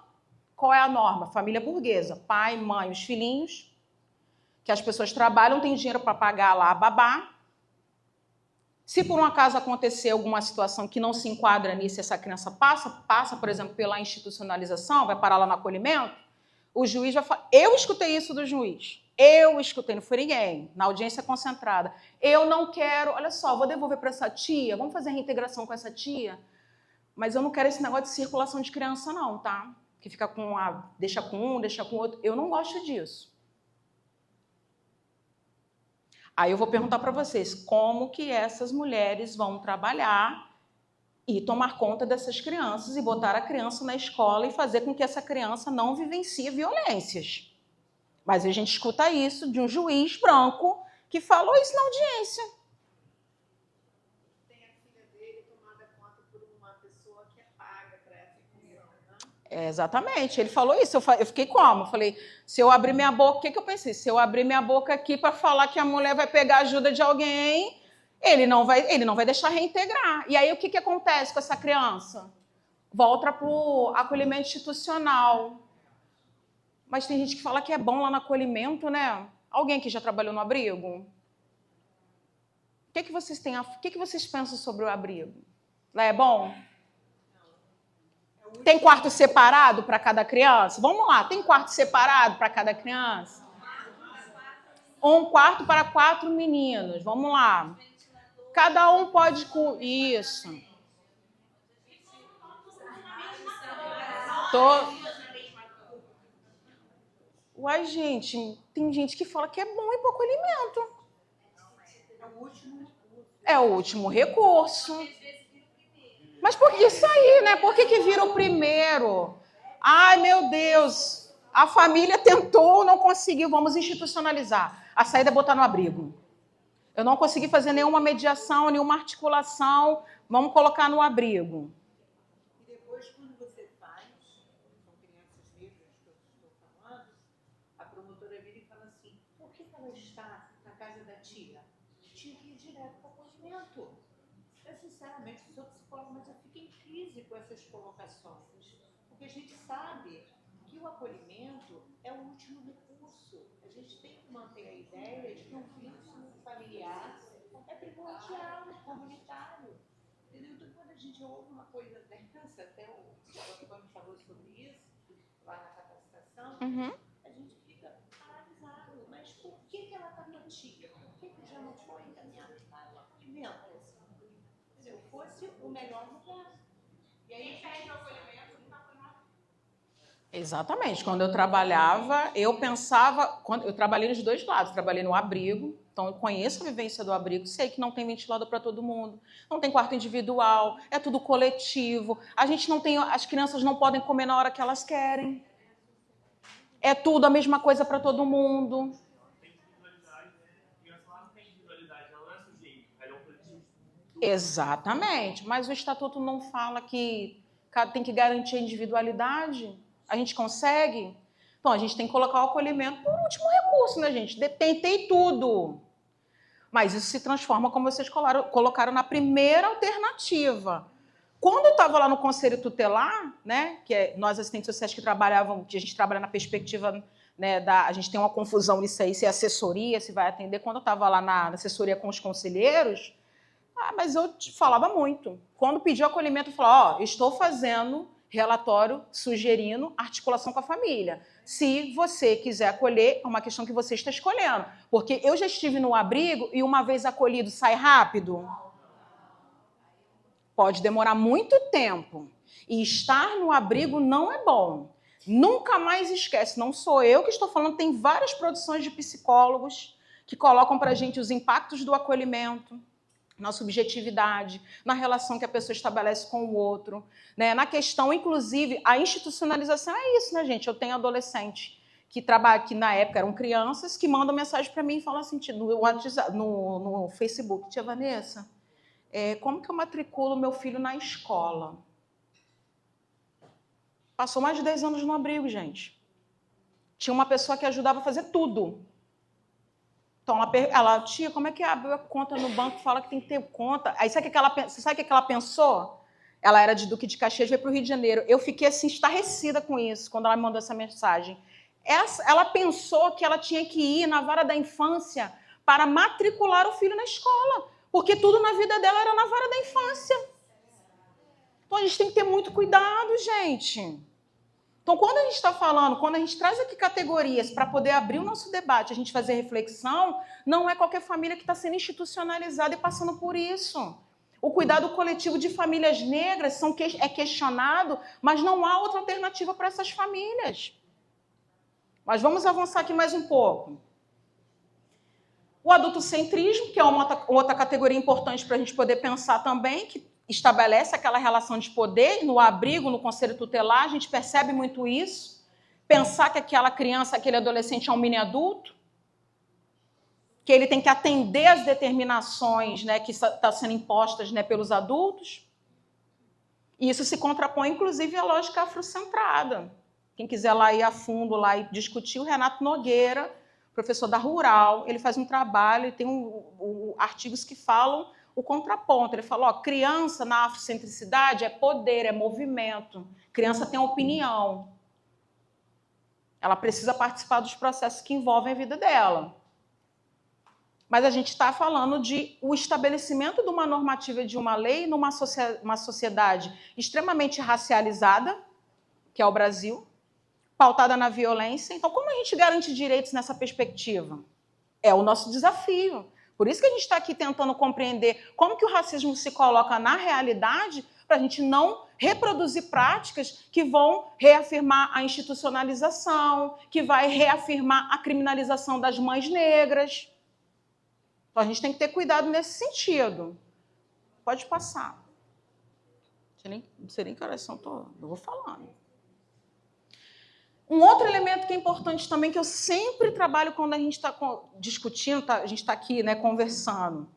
qual é a norma? Família burguesa, pai, mãe, os filhinhos, que as pessoas trabalham, têm dinheiro para pagar lá a babá. Se por um acaso acontecer alguma situação que não se enquadra nisso, essa criança passa, por exemplo, pela institucionalização, vai parar lá no acolhimento, o juiz vai falar... Eu escutei isso do juiz. Eu escutei, não foi ninguém, na audiência concentrada. Eu não quero, olha só, vou devolver para essa tia, vamos fazer a reintegração com essa tia, mas eu não quero esse negócio de circulação de criança não, tá? Que fica com deixa com um, deixa com outro. Eu não gosto disso. Aí eu vou perguntar para vocês, como que essas mulheres vão trabalhar e tomar conta dessas crianças e botar a criança na escola e fazer com que essa criança não vivencie violências? Mas a gente escuta isso de um juiz branco que falou isso na audiência. Tem a filha dele tomada conta por uma pessoa que é paga para essa criança, né? Exatamente, ele falou isso. Eu fiquei como? Eu falei, se eu abrir minha boca, o que eu pensei? Se eu abrir minha boca aqui para falar que a mulher vai pegar a ajuda de alguém, ele não vai deixar reintegrar. E aí o que acontece com essa criança? Volta para o acolhimento institucional. Mas tem gente que fala que é bom lá no acolhimento, né? Alguém que já trabalhou no abrigo? O que vocês têm? O que vocês pensam sobre o abrigo? Lá é bom? Tem quarto separado para cada criança? Vamos lá, tem quarto separado para cada criança? Um quarto para 4 meninos, vamos lá. Cada um pode... Isso. Uai, gente, tem gente que fala que é bom ir para o acolhimento. É o último recurso. Mas por que isso aí, né? Por que vira o primeiro? Ai, meu Deus, a família tentou, não conseguiu, vamos institucionalizar. A saída é botar no abrigo. Eu não consegui fazer nenhuma mediação, nenhuma articulação, vamos colocar no abrigo. E depois, quando você faz, são crianças negras que eu estou falando, a promotora vira e fala assim, por que ela está na casa da tia? Tinha que ir direto para o acolhimento. Eu, sinceramente, sou psicóloga, mas eu fico em crise com essas colocações. Porque a gente sabe que o acolhimento é o último recurso. A gente tem que manter a ideia de que um fluxo familiar é primordial, comunitário. Entendeu? Então, quando a gente ouve uma coisa dessa, até o Antônio falou sobre isso, lá na capacitação, a gente fica paralisado. Mas por que ela está com a tia? Por que já não foi encaminhada para o acolhimento? Entendeu? Fosse o melhor lugar. E aí, pede o acolhimento, nunca foi nada. Exatamente. Quando eu trabalhava, eu pensava... Eu trabalhei nos dois lados. Trabalhei no abrigo, então eu conheço a vivência do abrigo, sei que não tem ventilador para todo mundo, não tem quarto individual, é tudo coletivo. A gente não tem... As crianças não podem comer na hora que elas querem. É tudo a mesma coisa para todo mundo. Exatamente. Mas o estatuto não fala que tem que garantir a individualidade? A gente consegue? Então, a gente tem que colocar o acolhimento por último recurso, né, gente? Tentei tudo. Mas isso se transforma, como vocês colocaram, na primeira alternativa. Quando eu estava lá no Conselho Tutelar, né, que nós assistentes sociais que trabalhavam, que a gente trabalha na perspectiva, né, a gente tem uma confusão nisso aí, se é assessoria, se vai atender. Quando eu estava lá na assessoria com os conselheiros, mas eu falava muito. Quando pedi o acolhimento, eu falava, eu estou fazendo relatório sugerindo articulação com a família. Se você quiser acolher, é uma questão que você está escolhendo. Porque eu já estive no abrigo e uma vez acolhido sai rápido? Pode demorar muito tempo. E estar no abrigo não é bom. Nunca mais esquece, não sou eu que estou falando, tem várias produções de psicólogos que colocam para a gente os impactos do acolhimento, na subjetividade, na relação que a pessoa estabelece com o outro, né? Na questão, inclusive, a institucionalização é isso, né, gente? Eu tenho adolescente que na época eram crianças, que mandam mensagem para mim e falam assim, no Facebook, tia Vanessa, como que eu matriculo meu filho na escola? Passou mais de 10 anos no abrigo, gente. Tinha uma pessoa que ajudava a fazer tudo. Então, ela, tia, como é que abre a conta no banco? Fala que tem que ter conta. Aí, sabe o que ela pensou? Ela era de Duque de Caxias, veio para o Rio de Janeiro. Eu fiquei, assim, estarrecida com isso, quando ela me mandou essa mensagem. Ela pensou que ela tinha que ir na vara da infância para matricular o filho na escola, porque tudo na vida dela era na vara da infância. Então, a gente tem que ter muito cuidado, gente. Então, quando a gente está falando, quando a gente traz aqui categorias para poder abrir o nosso debate, a gente fazer reflexão, não é qualquer família que está sendo institucionalizada e passando por isso. O cuidado coletivo de famílias negras é questionado, mas não há outra alternativa para essas famílias. Mas vamos avançar aqui mais um pouco. O adultocentrismo, que é uma outra categoria importante para a gente poder pensar também, que estabelece aquela relação de poder no abrigo, no conselho tutelar, a gente percebe muito isso. Pensar que aquela criança, aquele adolescente é um mini adulto, que ele tem que atender às determinações, né, que estão sendo impostas, né, pelos adultos. E isso se contrapõe, inclusive, à lógica afrocentrada. Quem quiser lá ir a fundo lá e discutir, o Renato Nogueira, professor da Rural, ele faz um trabalho, tem artigos que falam o contraponto. Ele fala, criança na afrocentricidade é poder, é movimento. Criança tem opinião. Ela precisa participar dos processos que envolvem a vida dela. Mas a gente está falando de o estabelecimento de uma normativa, de uma lei, numa sociedade extremamente racializada, que é o Brasil, pautada na violência. Então, como a gente garante direitos nessa perspectiva? É o nosso desafio. Por isso que a gente está aqui tentando compreender como que o racismo se coloca na realidade, para a gente não reproduzir práticas que vão reafirmar a institucionalização, que vai reafirmar a criminalização das mães negras. Então, a gente tem que ter cuidado nesse sentido. Pode passar. Não sei nem que horas são, eu vou falando. Um outro elemento que é importante também, que eu sempre trabalho quando a gente está discutindo, a gente está aqui, né, conversando.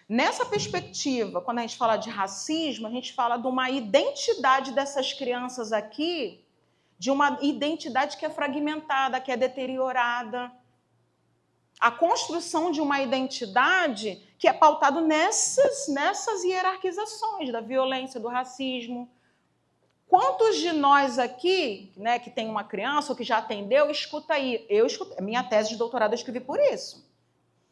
Nessa perspectiva, quando a gente fala de racismo, a gente fala de uma identidade dessas crianças aqui, de uma identidade que é fragmentada, que é deteriorada. A construção de uma identidade que é pautada nessas hierarquizações da violência, do racismo. Quantos de nós aqui, né, que tem uma criança ou que já atendeu, escuta aí? Eu escuto, minha tese de doutorado eu escrevi por isso.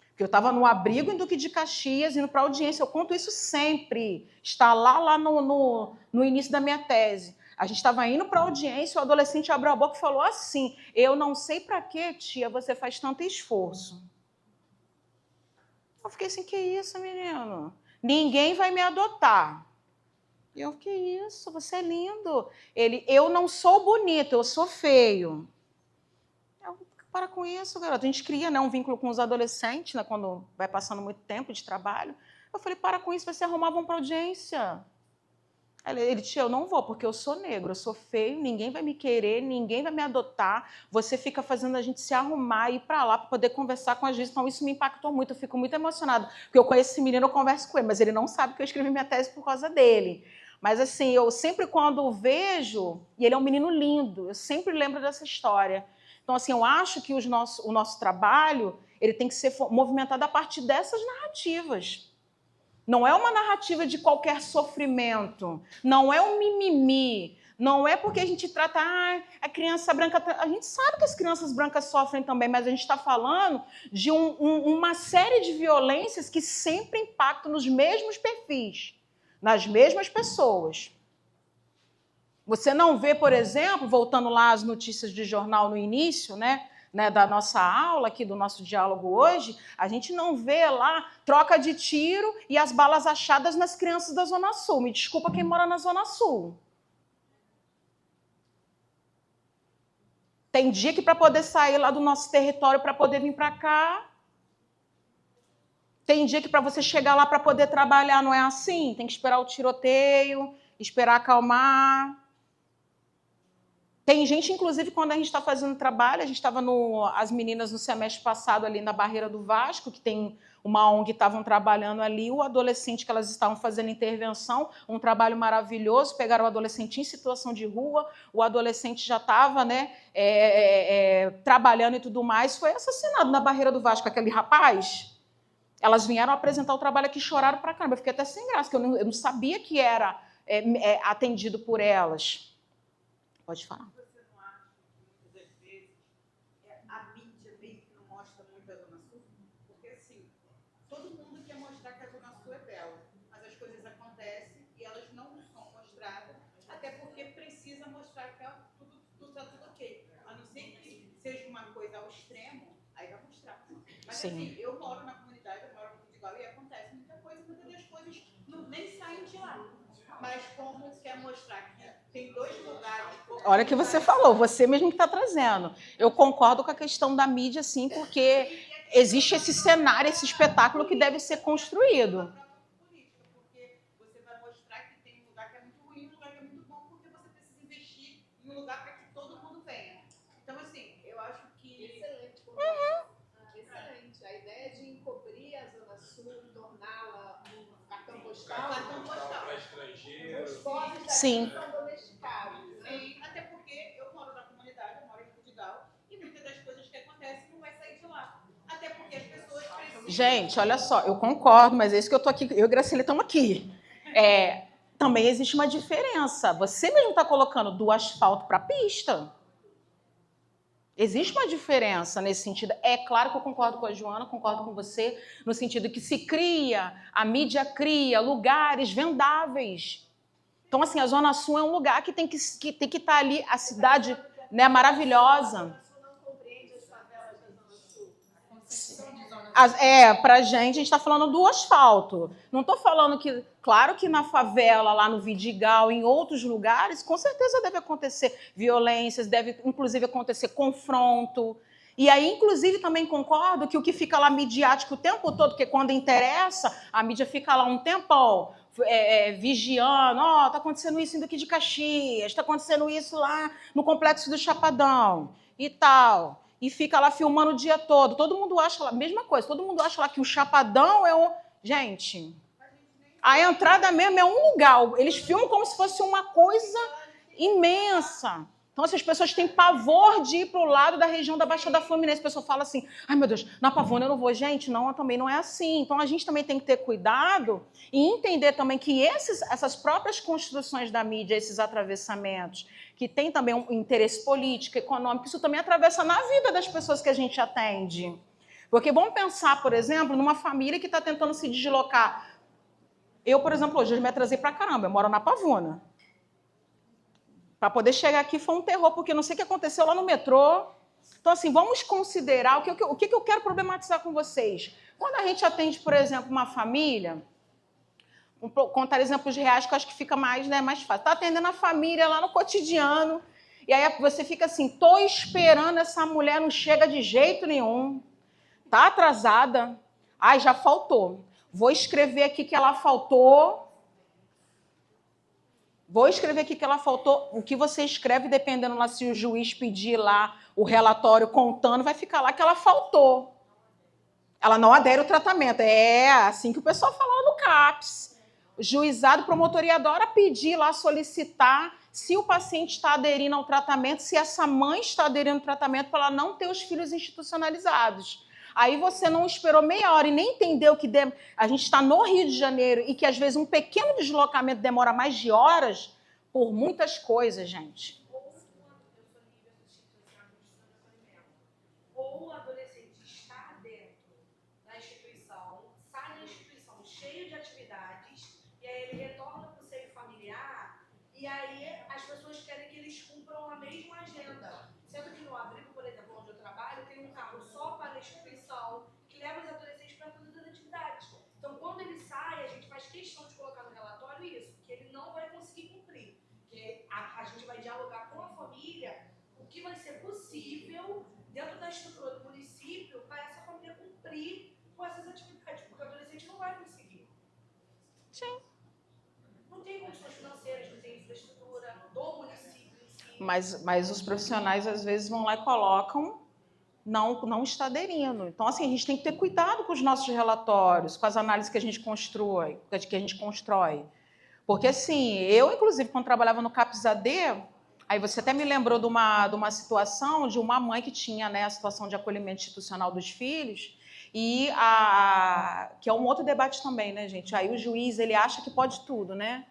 Porque eu estava no abrigo em Duque de Caxias, indo para a audiência, eu conto isso sempre. Está lá no início da minha tese. A gente estava indo para a audiência, o adolescente abriu a boca e falou assim, eu não sei para que, tia, você faz tanto esforço. Eu fiquei assim, que isso, menino? Ninguém vai me adotar. Eu, que isso, você é lindo. Ele, eu não sou bonito, eu sou feio. Eu, para com isso, garoto. A gente cria, né, um vínculo com os adolescentes, né, quando vai passando muito tempo de trabalho. Eu falei, para com isso, vai ser arrumar uma audiência. Ele, tia, eu não vou, porque eu sou negro, eu sou feio, ninguém vai me querer, ninguém vai me adotar. Você fica fazendo a gente se arrumar e ir para lá para poder conversar com a gente. Então, isso me impactou muito, eu fico muito emocionada. Porque eu conheço esse menino, eu converso com ele, mas ele não sabe que eu escrevi minha tese por causa dele. Mas, assim, eu sempre quando vejo, e ele é um menino lindo, eu sempre lembro dessa história. Então, assim, eu acho que o nosso trabalho ele tem que ser movimentado a partir dessas narrativas. Não é uma narrativa de qualquer sofrimento, não é um mimimi, não é porque a gente trata a criança branca... A gente sabe que as crianças brancas sofrem também, mas a gente está falando de uma série de violências que sempre impactam nos mesmos perfis, nas mesmas pessoas. Você não vê, por exemplo, voltando lá às notícias de jornal no início, né, da nossa aula aqui, do nosso diálogo hoje, a gente não vê lá troca de tiro e as balas achadas nas crianças da Zona Sul. Me desculpa quem mora na Zona Sul. Tem dia que para poder sair lá do nosso território, para poder vir para cá, tem dia que para você chegar lá para poder trabalhar não é assim. Tem que esperar o tiroteio, esperar acalmar. Tem gente, inclusive, quando a gente está fazendo trabalho, a gente estava as meninas no semestre passado ali na Barreira do Vasco, que tem uma ONG que estavam trabalhando ali, o adolescente que elas estavam fazendo intervenção, um trabalho maravilhoso, pegaram o adolescente em situação de rua, o adolescente já estava, né, trabalhando e tudo mais, foi assassinado na Barreira do Vasco, aquele rapaz. Elas vieram apresentar o trabalho aqui e choraram pra caramba. Eu fiquei até sem graça, porque eu não sabia que era atendido por elas. Pode falar. Você não acha que muitas vezes a mídia meio que não mostra muito a Zona Sul? Porque assim, todo mundo quer mostrar que a Zona Sul é bela, mas as coisas acontecem e elas não são mostradas, até porque precisa mostrar que tudo está tudo ok. A não ser que seja uma coisa ao extremo, aí vai mostrar. Mas Sim. assim, eu moro na comunidade, eu moro no Portugal e acontece muita coisa, muitas das coisas nem saem de lá. Mas como quer mostrar que tem dois lugares... Olha o que você falou, você mesmo que está trazendo. Eu concordo com a questão da mídia, sim, porque existe esse cenário, esse espetáculo que deve ser construído. Porque você vai mostrar que tem um lugar que é muito ruim, um lugar que é muito bom, porque você precisa investir em um lugar para que todo mundo venha. Então, assim, eu acho que... Excelente. Excelente. A ideia de encobrir a Zona Sul, torná-la um cartão postal. Para estrangeiro. Os pobres daqui Sim. são domesticados. Né? Sim, até porque eu moro na comunidade, eu moro em Portugal, e muitas das coisas que acontecem não vai sair de lá. Até porque as pessoas precisam... Gente, olha só, eu concordo, mas é isso que eu tô aqui, eu e Graciela estamos aqui. Também existe uma diferença. Você mesmo está colocando do asfalto para a pista. Existe uma diferença nesse sentido. É claro que eu concordo com a Joana, concordo com você, no sentido que se cria, a mídia cria lugares vendáveis. Então, assim, a Zona Sul é um lugar que tem que estar ali, a cidade, né, maravilhosa. Para a gente está falando do asfalto. Não estou falando que... Claro que na favela, lá no Vidigal, em outros lugares, com certeza deve acontecer violências, deve, inclusive, acontecer confronto. E aí, inclusive, também concordo que o que fica lá midiático o tempo todo, porque quando interessa, a mídia fica lá um tempão vigiando. Está acontecendo isso indo aqui de Caxias, está acontecendo isso lá no Complexo do Chapadão e tal. E fica lá filmando o dia todo. Todo mundo acha lá, mesma coisa, todo mundo acha lá que o Chapadão é o... Gente, a entrada mesmo é um lugar. Eles filmam como se fosse uma coisa imensa. Então, essas pessoas têm pavor de ir para o lado da região da Baixada Fluminense. A pessoa fala assim, ai meu Deus, na Pavuna eu não vou. Gente, não, também não é assim. Então, a gente também tem que ter cuidado e entender também que essas próprias construções da mídia, esses atravessamentos, que tem também um interesse político, econômico, isso também atravessa na vida das pessoas que a gente atende. Porque vamos pensar, por exemplo, numa família que está tentando se deslocar. Eu, por exemplo, hoje me atrasei pra caramba, eu moro na Pavuna. Para poder chegar aqui foi um terror, porque não sei o que aconteceu lá no metrô. Então, assim, vamos considerar o que eu quero problematizar com vocês. Quando a gente atende, por exemplo, uma família, contar exemplos reais que eu acho que fica mais fácil. Está atendendo a família lá no cotidiano, e aí você fica assim, estou esperando essa mulher, não chega de jeito nenhum, está atrasada, ai, já faltou. Vou escrever aqui que ela faltou. O que você escreve, dependendo lá se o juiz pedir lá o relatório contando, vai ficar lá que ela faltou. Ela não adere ao tratamento. É assim que o pessoal fala lá no CAPS. O juizado, promotoria adora pedir lá, solicitar se o paciente está aderindo ao tratamento, se essa mãe está aderindo ao tratamento para ela não ter os filhos institucionalizados. Aí você não esperou meia hora e nem entendeu que a gente está no Rio de Janeiro e que, às vezes, um pequeno deslocamento demora mais de horas por muitas coisas, gente. Ou o adolescente está dentro da instituição, sai da instituição cheio de atividades, e aí ele retorna para o seio familiar, e aí as pessoas que vai ser possível, dentro da estrutura do município, para essa família cumprir com essas atividades, porque o adolescente não vai conseguir. Sim. Não tem condições financeiras, não tem infraestrutura do município em si. Mas os profissionais, às vezes, vão lá e colocam não está aderindo. Então, assim, a gente tem que ter cuidado com os nossos relatórios, com as análises que a gente constrói. Porque, assim, eu, inclusive, quando trabalhava no CAPS-AD, aí você até me lembrou de uma situação de uma mãe que tinha, né, a situação de acolhimento institucional dos filhos, e que é um outro debate também, né, gente? Aí o juiz, ele acha que pode tudo, né?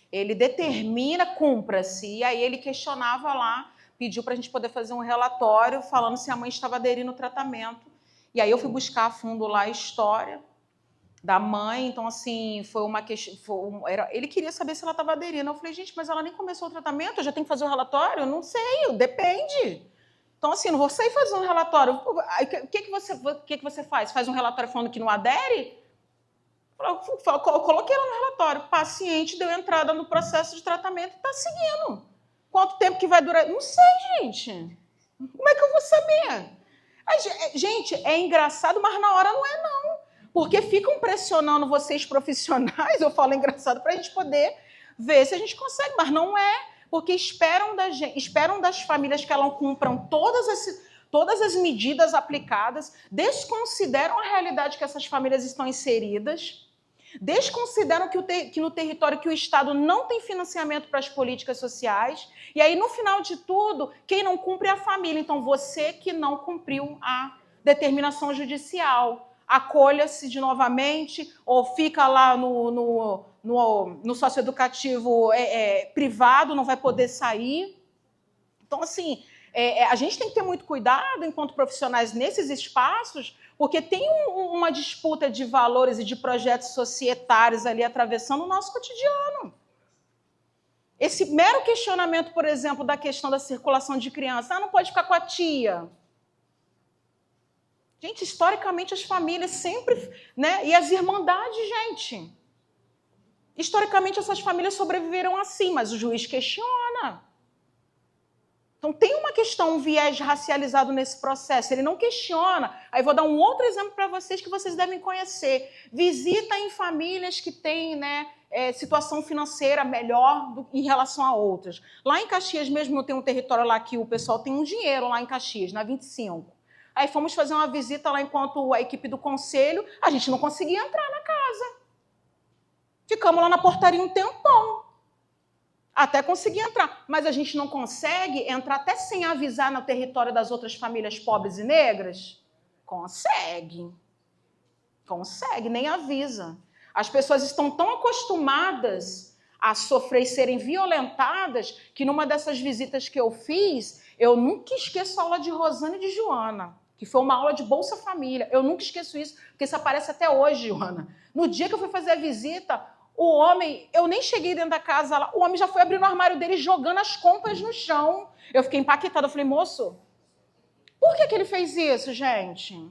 Ele determina, cumpra-se. E aí ele questionava lá, pediu para a gente poder fazer um relatório falando se a mãe estava aderindo ao tratamento. E aí eu fui buscar a fundo lá a história da mãe. Então, assim, foi uma questão... Ele queria saber se ela estava aderindo. Eu falei, gente, mas ela nem começou o tratamento, eu já tenho que fazer o relatório? Eu não sei, depende. Então, assim, não vou sair fazendo um relatório. O que você faz? Faz um relatório falando que não adere? Eu coloquei ela no relatório. Paciente deu entrada no processo de tratamento e está seguindo. Quanto tempo que vai durar? Não sei, gente. Como é que eu vou saber? Gente, é engraçado, mas na hora não é, não. Porque ficam pressionando vocês profissionais, eu falo engraçado, para a gente poder ver se a gente consegue, mas não é. Porque esperam das famílias que elas cumpram todas as medidas aplicadas, desconsideram a realidade que essas famílias estão inseridas, desconsideram que no território que o Estado não tem financiamento para as políticas sociais, e aí, no final de tudo, quem não cumpre é a família. Então, você que não cumpriu a determinação judicial, acolha-se de novamente, ou fica lá no socioeducativo privado, não vai poder sair. Então, assim, a gente tem que ter muito cuidado, enquanto profissionais, nesses espaços, porque tem uma disputa de valores e de projetos societários ali atravessando o nosso cotidiano. Esse mero questionamento, por exemplo, da questão da circulação de criança. Não pode ficar com a tia. Gente, historicamente, as famílias sempre... né? E as irmandades, gente. Historicamente, essas famílias sobreviveram assim, mas o juiz questiona. Então, tem uma questão, um viés racializado nesse processo. Ele não questiona. Aí vou dar um outro exemplo para vocês que vocês devem conhecer. Visita em famílias que têm, né, situação financeira melhor em relação a outras. Lá em Caxias mesmo, tem um território lá que o pessoal tem um dinheiro lá em Caxias, na 25. Aí fomos fazer uma visita lá enquanto a equipe do conselho, a gente não conseguia entrar na casa. Ficamos lá na portaria um tempão. Até conseguir entrar, mas a gente não consegue entrar até sem avisar no território das outras famílias pobres e negras? Consegue. Consegue, nem avisa. As pessoas estão tão acostumadas a sofrer e serem violentadas que numa dessas visitas que eu fiz, eu nunca esqueço a aula de Rosane e de Joana, que foi uma aula de Bolsa Família. Eu nunca esqueço isso, porque isso aparece até hoje, Joana. No dia que eu fui fazer a visita, o homem, eu nem cheguei dentro da casa lá, o homem já foi abrir no armário dele jogando as compras no chão. Eu fiquei empaquetada, eu falei, moço, por que ele fez isso, gente?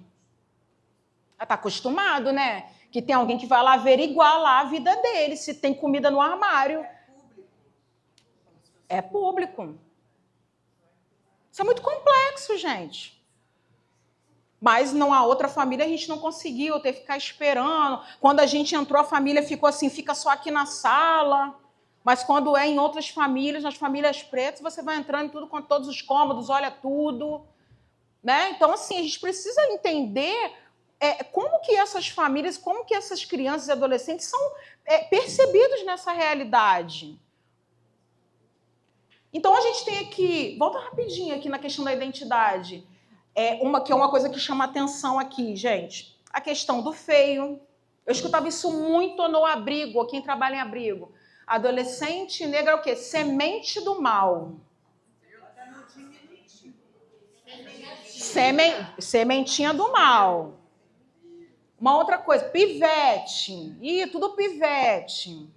Está acostumado, né? Que tem alguém que vai lá averiguar lá a vida dele, se tem comida no armário. É público. Isso é muito complexo, gente. Mas não há outra família, a gente não conseguiu, teve que ficar esperando. Quando a gente entrou, a família ficou assim, fica só aqui na sala. Mas quando é em outras famílias, nas famílias pretas, você vai entrando em tudo, com todos os cômodos, olha tudo. Né? Então, assim, a gente precisa entender como que essas famílias, como que essas crianças e adolescentes são percebidos nessa realidade. Então, a gente tem aqui... Volta rapidinho aqui na questão da identidade. Que é uma coisa que chama atenção aqui, gente. A questão do feio. Eu escutava isso muito no abrigo, quem trabalha em abrigo. Adolescente negra é o quê? Semente do mal. Sementinha do mal. Uma outra coisa, pivete. Tudo pivete.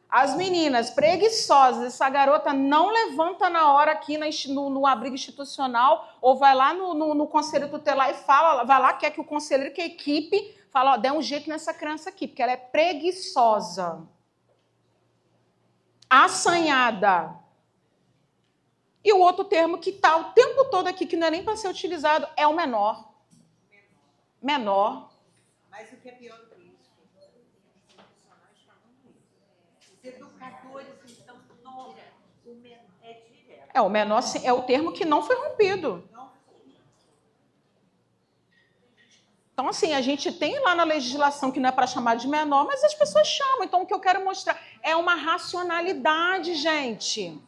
As meninas preguiçosas, essa garota não levanta na hora aqui no abrigo institucional ou vai lá no conselho tutelar e fala, vai lá, quer que o conselheiro, que a equipe, fala, ó, dê um jeito nessa criança aqui, porque ela é preguiçosa. Assanhada. E o outro termo que está o tempo todo aqui, que não é nem para ser utilizado, é o menor. Menor. Mas o que é pior do que isso, os profissionais falam isso. Os educadores, então, o menor é direto. O menor é o termo que não foi rompido. Então, assim, a gente tem lá na legislação que não é para chamar de menor, mas as pessoas chamam. Então, o que eu quero mostrar é uma racionalidade, gente,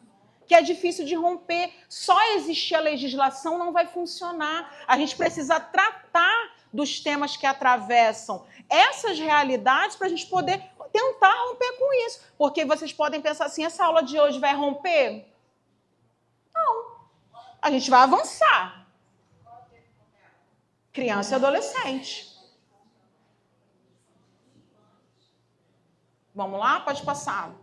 que é difícil de romper. Só existir a legislação não vai funcionar. A gente precisa tratar dos temas que atravessam essas realidades para a gente poder tentar romper com isso. Porque vocês podem pensar assim, essa aula de hoje vai romper? Não. A gente vai avançar. Criança e adolescente. Vamos lá? Pode passar.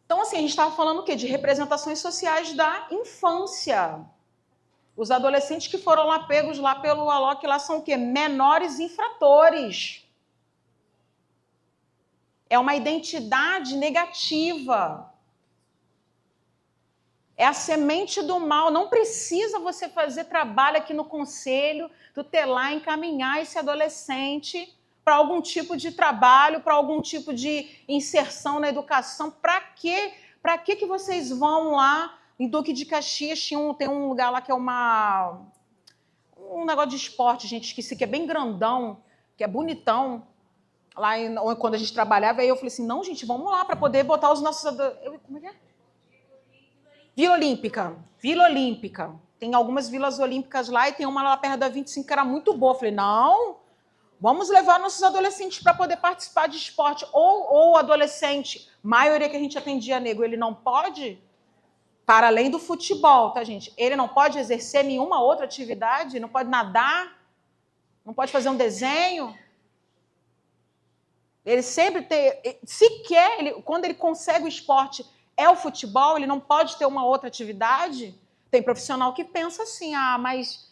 Então, assim, a gente estava falando o quê? De representações sociais da infância. Os adolescentes que foram lá pegos lá pelo Alok, lá são o quê? Menores infratores. É uma identidade negativa. É a semente do mal. Não precisa você fazer trabalho aqui no conselho, tutelar, encaminhar esse adolescente para algum tipo de trabalho, para algum tipo de inserção na educação. Para quê? Para que vocês vão lá em Duque de Caxias? Tem um lugar lá que é um negócio de esporte, gente, esqueci, que é bem grandão, que é bonitão. Lá quando a gente trabalhava, aí eu falei assim, não, gente, vamos lá para poder botar os nossos... Como é que é? Vila Olímpica. Vila Olímpica. Tem algumas vilas olímpicas lá e tem uma lá perto da 25 que era muito boa. Eu falei, não, vamos levar nossos adolescentes para poder participar de esporte. Ou adolescente, maioria que a gente atendia negro, ele não pode, para além do futebol, tá, gente? Ele não pode exercer nenhuma outra atividade, não pode nadar, não pode fazer um desenho. Ele sempre tem... Sequer, quando ele consegue o esporte... É o futebol, ele não pode ter uma outra atividade? Tem profissional que pensa assim, mas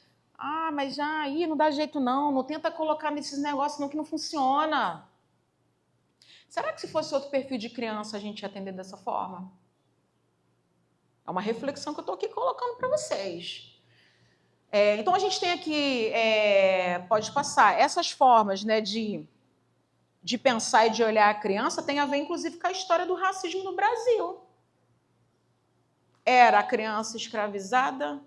não dá jeito não tenta colocar nesses negócios não, que não funciona. Será que se fosse outro perfil de criança a gente ia atender dessa forma? É uma reflexão que eu estou aqui colocando para vocês. Então a gente tem aqui, pode passar, essas formas, né, de pensar e de olhar a criança tem a ver inclusive com a história do racismo no Brasil. Era a criança escravizada,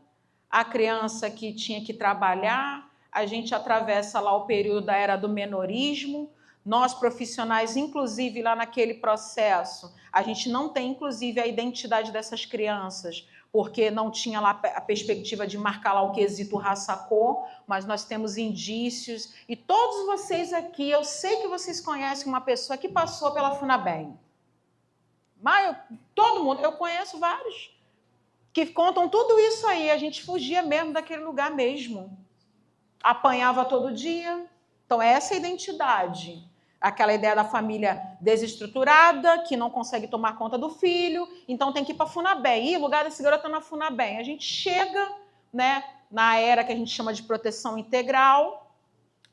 a criança que tinha que trabalhar, a gente atravessa lá o período da era do menorismo, nós profissionais, inclusive lá naquele processo, a gente não tem inclusive a identidade dessas crianças, porque não tinha lá a perspectiva de marcar lá o quesito raça-cor, mas nós temos indícios, e todos vocês aqui, eu sei que vocês conhecem uma pessoa que passou pela FUNABEM. Mas todo mundo, eu conheço vários, que contam tudo isso aí, a gente fugia mesmo daquele lugar mesmo. Apanhava todo dia. Então, essa é a identidade. Aquela ideia da família desestruturada, que não consegue tomar conta do filho, então tem que ir para a FUNABEM. O lugar desse garoto é na FUNABEM. A gente chega, né, na era que a gente chama de proteção integral,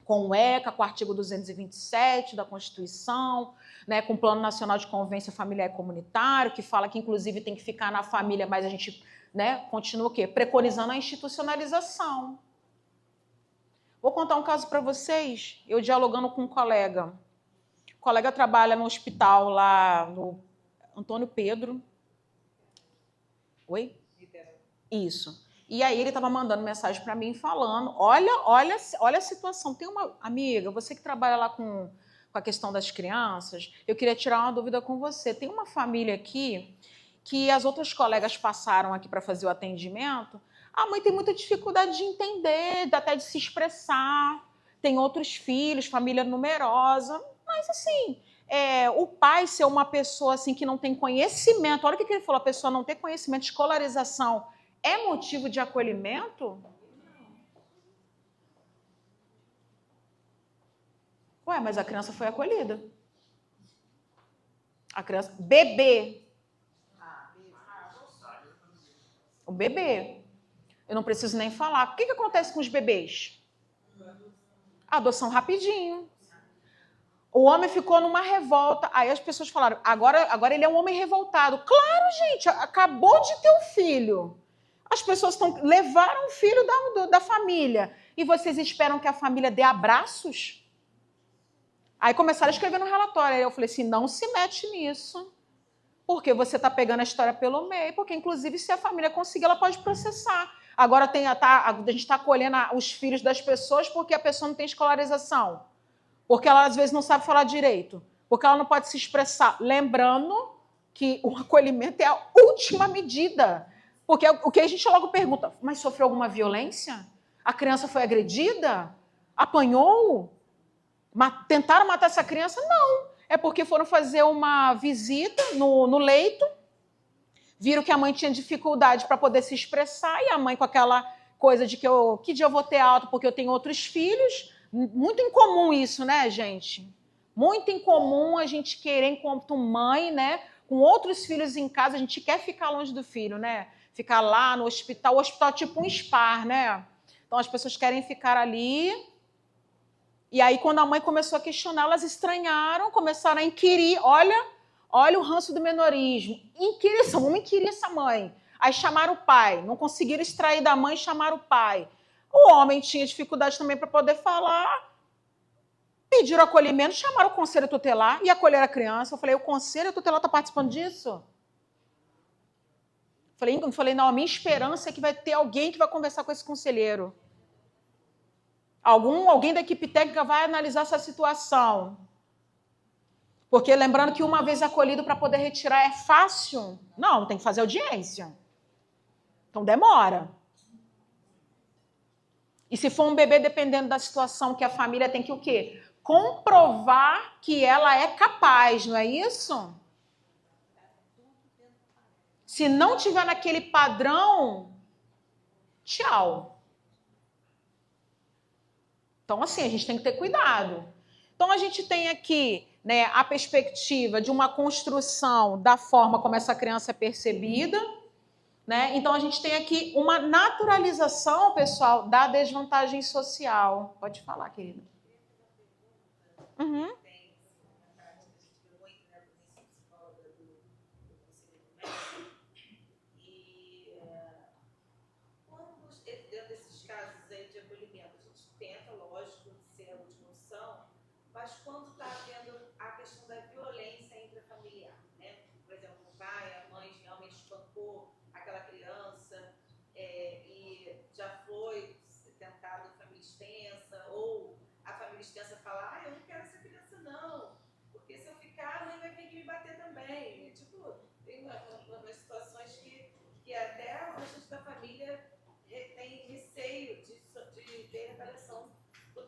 com o ECA, com o artigo 227 da Constituição, né, com o Plano Nacional de Convivência Familiar e Comunitário, que fala que, inclusive, tem que ficar na família, mas a gente, né, continua o quê? Preconizando a institucionalização. Vou contar um caso para vocês, eu dialogando com um colega. O colega trabalha no hospital lá no Antônio Pedro. Oi? Isso. E aí ele estava mandando mensagem para mim falando, olha a situação. Tem uma amiga, você que trabalha lá com a questão das crianças, eu queria tirar uma dúvida com você. Tem uma família aqui que as outras colegas passaram aqui para fazer o atendimento. A mãe tem muita dificuldade de entender, até de se expressar. Tem outros filhos, família numerosa. Mas, assim, o pai ser uma pessoa assim, que não tem conhecimento, olha o que ele falou, a pessoa não ter conhecimento, escolarização, é motivo de acolhimento? Ué, mas a criança foi acolhida. A criança... Bebê. O bebê. Eu não preciso nem falar. O que acontece com os bebês? A adoção rapidinho. O homem ficou numa revolta. Aí as pessoas falaram, agora ele é um homem revoltado. Claro, gente, acabou de ter um filho. As pessoas levaram o filho da família. E vocês esperam que a família dê abraços? Aí começaram a escrever no relatório. Aí eu falei assim, não se mete nisso. Porque você está pegando a história pelo meio. Porque, inclusive, se a família conseguir, ela pode processar. Agora a gente está acolhendo os filhos das pessoas porque a pessoa não tem escolarização. Porque ela, às vezes, não sabe falar direito. Porque ela não pode se expressar. Lembrando que o acolhimento é a última medida. Porque o que a gente logo pergunta, mas sofreu alguma violência? A criança foi agredida? Apanhou? Tentaram matar essa criança? Não. É porque foram fazer uma visita no leito, viram que a mãe tinha dificuldade para poder se expressar, e a mãe com aquela coisa de que dia eu vou ter alta porque eu tenho outros filhos. Muito incomum isso, né, gente? Muito incomum a gente querer, enquanto mãe, né, com outros filhos em casa, a gente quer ficar longe do filho, né? Ficar lá no hospital. O hospital é tipo um SPA, né? Então as pessoas querem ficar ali. E aí, quando a mãe começou a questionar, elas estranharam, começaram a inquirir. Olha o ranço do menorismo. Vamos inquirir essa mãe. Aí chamaram o pai. Não conseguiram extrair da mãe, chamaram o pai. O homem tinha dificuldade também para poder falar. Pediram acolhimento, chamaram o conselho tutelar e acolheram a criança. Eu falei, o conselho tutelar está participando disso? Falei, não, a minha esperança é que vai ter alguém que vai conversar com esse conselheiro. Alguém da equipe técnica vai analisar essa situação. Porque lembrando que uma vez acolhido para poder retirar é fácil? Não, tem que fazer audiência. Então demora. E se for um bebê, dependendo da situação, que a família tem que o quê? Comprovar que ela é capaz, não é isso? Se não tiver naquele padrão, tchau. Então, assim, a gente tem que ter cuidado. Então, a gente tem aqui, né, a perspectiva de uma construção da forma como essa criança é percebida, né? Então, a gente tem aqui uma naturalização, pessoal, da desvantagem social. Pode falar, querida. Uhum. Mas quando está havendo a questão da violência intrafamiliar, né? Por exemplo, o pai, a mãe realmente espancou aquela criança e já foi tentado família extensa, ou a família extensa fala, eu não quero essa criança não, porque se eu ficar, a mãe vai ter que me bater também. E, tipo, tem umas situações que até a gente da família tem receio de ter retaliação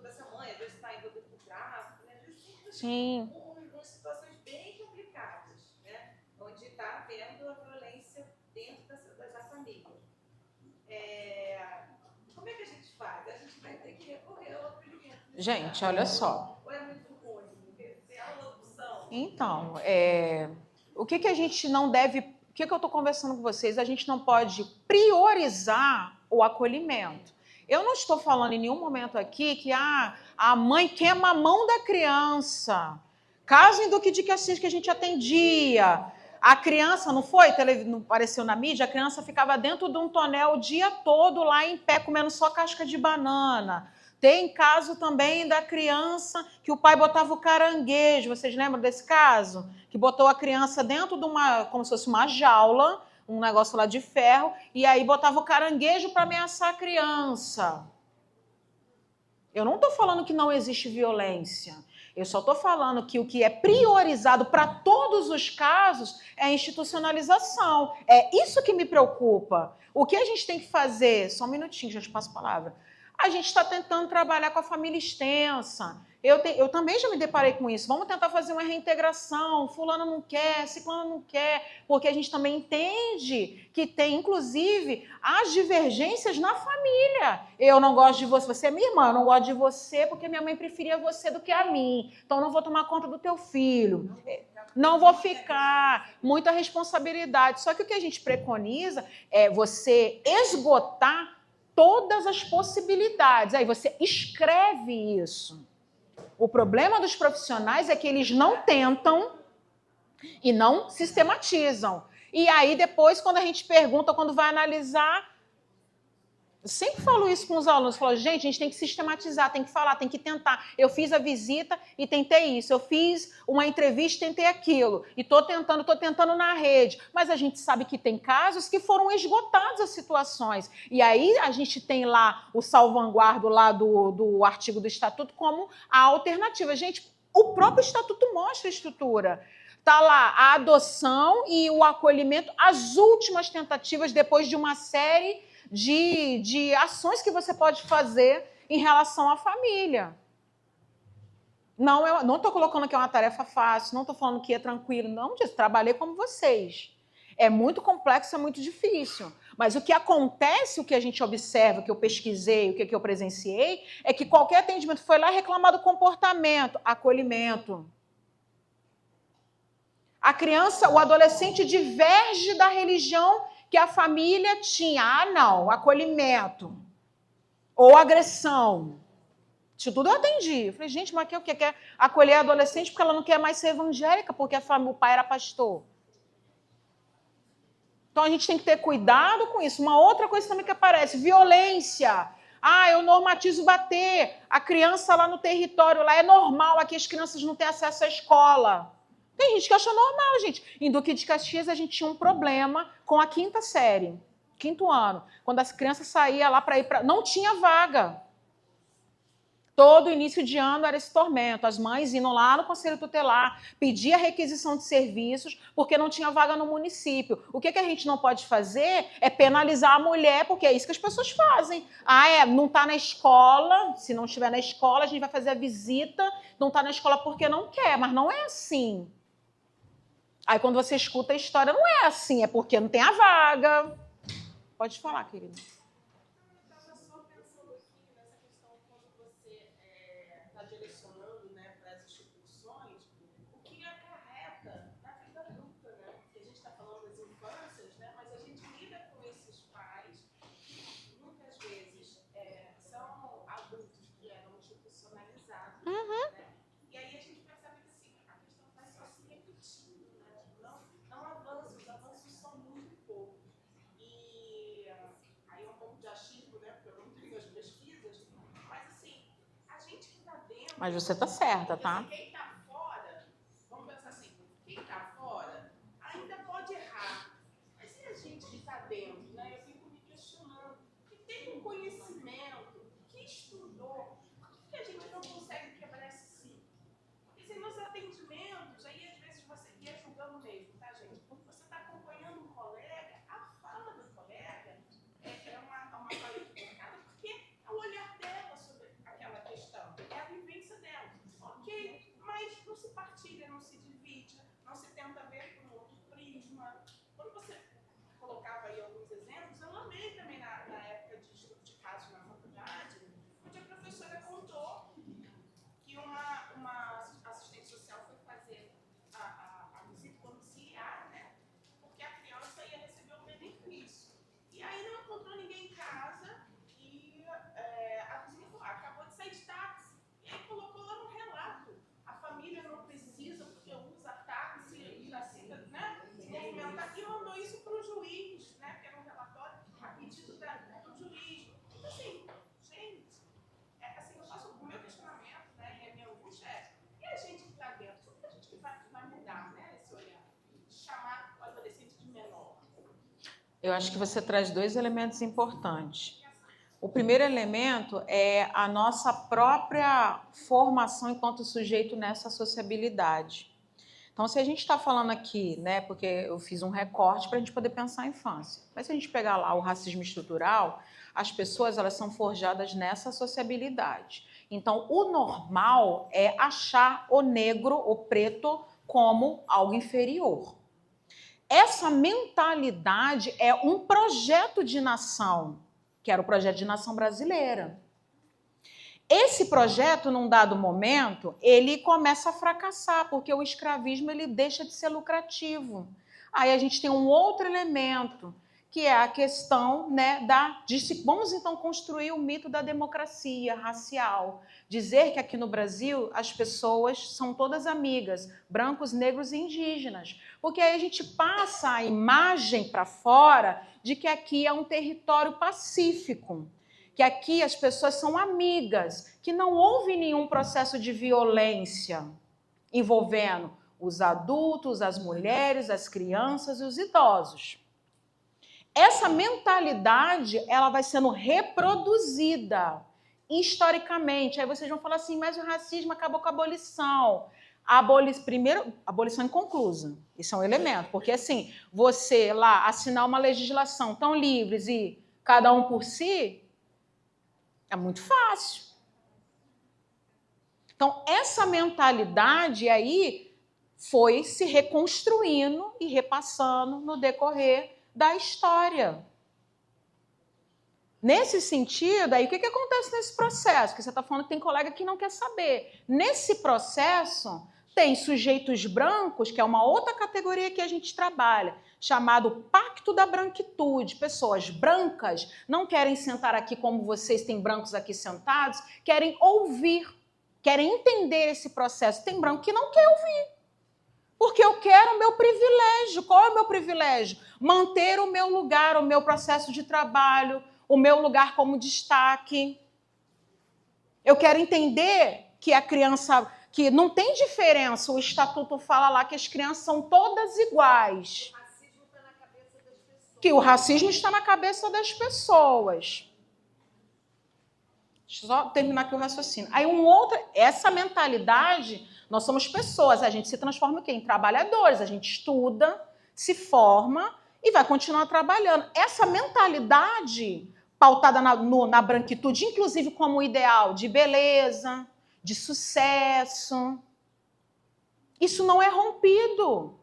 dessa mãe, às vezes está envolvido com tráfico, né? Às vezes Sim. Umas situações bem complicadas, né? Onde está havendo a violência dentro da família. Como é que a gente faz? A gente vai ter que recorrer ao acolhimento. Gente, olha só. Ou é muito ruim? Tem a opção. Então, o que a gente não deve... O que eu estou conversando com vocês? A gente não pode priorizar o acolhimento. Eu não estou falando em nenhum momento aqui que a mãe queima a mão da criança. Caso em Duque de Caxias que a gente atendia. A criança, não apareceu na mídia? A criança ficava dentro de um tonel o dia todo lá em pé, comendo só casca de banana. Tem caso também da criança que o pai botava o caranguejo. Vocês lembram desse caso? Que botou a criança dentro de como se fosse uma jaula, um negócio lá de ferro, e aí botava o caranguejo para ameaçar a criança. Eu não estou falando que não existe violência. Eu só estou falando que o que é priorizado para todos os casos é a institucionalização. É isso que me preocupa. O que a gente tem que fazer... Só um minutinho, já te passo a palavra. A gente está tentando trabalhar com a família extensa. Eu também já me deparei com isso. Vamos tentar fazer uma reintegração. Fulano não quer, ciclano não quer. Porque a gente também entende que tem, inclusive, as divergências na família. Eu não gosto de você. Você é minha irmã. Eu não gosto de você porque minha mãe preferia você do que a mim. Então, eu não vou tomar conta do teu filho. Não vou ficar. Muita responsabilidade. Só que o que a gente preconiza é você esgotar todas as possibilidades. Aí você escreve isso. O problema dos profissionais é que eles não tentam e não sistematizam. E aí depois, quando a gente pergunta, quando vai analisar, eu sempre falo isso com os alunos, falo, gente, a gente tem que sistematizar, tem que falar, tem que tentar. Eu fiz a visita e tentei isso, eu fiz uma entrevista e tentei aquilo, e estou tentando na rede. Mas a gente sabe que tem casos que foram esgotadas as situações. E aí a gente tem lá o salvaguardo lá do artigo do Estatuto como a alternativa. Gente, o próprio Estatuto mostra a estrutura. Está lá a adoção e o acolhimento, as últimas tentativas depois de uma série de ações que você pode fazer em relação à família. Não estou colocando que é uma tarefa fácil, não estou falando que é tranquilo, não disso, trabalhei como vocês. É muito complexo, é muito difícil. Mas o que acontece, o que a gente observa, o que eu pesquisei, o que eu presenciei, é que qualquer atendimento foi lá reclamar do comportamento, acolhimento. A criança, o adolescente diverge da religião que a família tinha. Ah, não, acolhimento. Ou agressão. Isso tudo eu atendi. Eu falei, gente, mas o que quer acolher a adolescente porque ela não quer mais ser evangélica, porque o pai era pastor. Então a gente tem que ter cuidado com isso. Uma outra coisa também que aparece, violência. Ah, eu normatizo bater. A criança lá no território, lá é normal, aqui as crianças não têm acesso à escola. Tem gente que acha normal, gente. Em Duque de Caxias, a gente tinha um problema com a 5ª série, 5º ano. Quando as crianças saíam lá para ir para... Não tinha vaga. Todo início de ano era esse tormento. As mães iam lá no Conselho Tutelar, pedir a requisição de serviços, porque não tinha vaga no município. O que a gente não pode fazer é penalizar a mulher, porque é isso que as pessoas fazem. Ah, não está na escola, se não estiver na escola, a gente vai fazer a visita, não está na escola porque não quer, mas não é assim. Aí quando você escuta a história, não é assim, é porque não tem a vaga. Pode falar, querida. Eu estava só pensando aqui nessa questão quando você está direcionando, né, para as instituições, o que acarreta na vida adulta, né? Porque a gente está falando das infâncias, né, mas a gente lida com esses pais que muitas vezes são adultos que eram institucionalizados, né? E aí a gente percebe que assim, a questão vai só se repetindo, né? Não avança, os avanços são muito poucos. E aí é um pouco de achismo, né? Porque eu não tenho as pesquisas, mas assim, a gente que está dentro. Mas você está certa, tá? Quem está fora, vamos pensar assim, quem está fora ainda pode errar. Mas e a gente que está dentro, né? Eu fico me questionando, que tem um conhecimento, que estudou, por que a gente não consegue quebrar esse ciclo? Porque assim, nos atendimentos, aí às vezes você ia julgando mesmo, tá, gente? Você está acompanhando um colega, a fala do colega é uma fala equivocada, porque é o olhar dela sobre aquela questão, é a vivência dela. Ok, mas não se partilha, não se divide, não se tenta ver por um outro prisma. Quando você colocava aí alguns exemplos, eu amei também na época de estudo de casos na faculdade, onde a professora contou que uma assistente social foi fazer a visita domiciliar, né? Porque a criança ia receber um benefício. E aí não encontrou ninguém em casa e a vizinha falou, acabou de sair de táxi. E aí colocou lá no relato. A família não precisa porque usa táxi para se, né, movimentar. E mandou isso para o juiz, né? Porque era um relatório a pedido do juiz. Então, assim, gente, assim, eu faço o meu questionamento, né? E a minha angústia e a gente que está dentro, como que a gente vai mudar, né? Esse olhar, de chamar o adolescente de menor. Eu acho que você traz 2 elementos importantes. O primeiro elemento é a nossa própria formação enquanto sujeito nessa sociabilidade. Então, se a gente está falando aqui, né, porque eu fiz um recorte para a gente poder pensar a infância, mas se a gente pegar lá o racismo estrutural, as pessoas elas são forjadas nessa sociabilidade. Então, o normal é achar o negro, o preto, como algo inferior. Essa mentalidade é um projeto de nação, que era o projeto de nação brasileira. Esse projeto, num dado momento, ele começa a fracassar, porque o escravismo ele deixa de ser lucrativo. Aí a gente tem um outro elemento, que é a questão, né, vamos então construir o mito da democracia racial. Dizer que aqui no Brasil as pessoas são todas amigas, brancos, negros e indígenas. Porque aí a gente passa a imagem para fora de que aqui é um território pacífico, que aqui as pessoas são amigas, que não houve nenhum processo de violência envolvendo os adultos, as mulheres, as crianças e os idosos. Essa mentalidade, ela vai sendo reproduzida historicamente. Aí vocês vão falar assim, mas o racismo acabou com a abolição. Primeiro, abolição inconclusa. Isso é um elemento. Porque, assim, você lá assinar uma legislação tão livres e cada um por si, é muito fácil. Então, essa mentalidade aí foi se reconstruindo e repassando no decorrer da história. Nesse sentido, aí o que acontece nesse processo? Que você está falando que tem colega que não quer saber. Nesse processo, tem sujeitos brancos, que é uma outra categoria que a gente trabalha, chamado Pacto da Branquitude. Pessoas brancas não querem sentar aqui como vocês, tem brancos aqui sentados, querem ouvir, querem entender esse processo. Tem branco que não quer ouvir. Porque eu quero o meu privilégio. Qual é o meu privilégio? Manter o meu lugar, o meu processo de trabalho, o meu lugar como destaque. Eu quero entender que a criança, que não tem diferença, o estatuto fala lá que as crianças são todas iguais. Que o racismo está na cabeça das pessoas. Deixa eu só terminar aqui o raciocínio. Aí essa mentalidade, nós somos pessoas, a gente se transforma em quê? Em trabalhadores, a gente estuda, se forma e vai continuar trabalhando. Essa mentalidade pautada na branquitude, inclusive como ideal de beleza, de sucesso, isso não é rompido.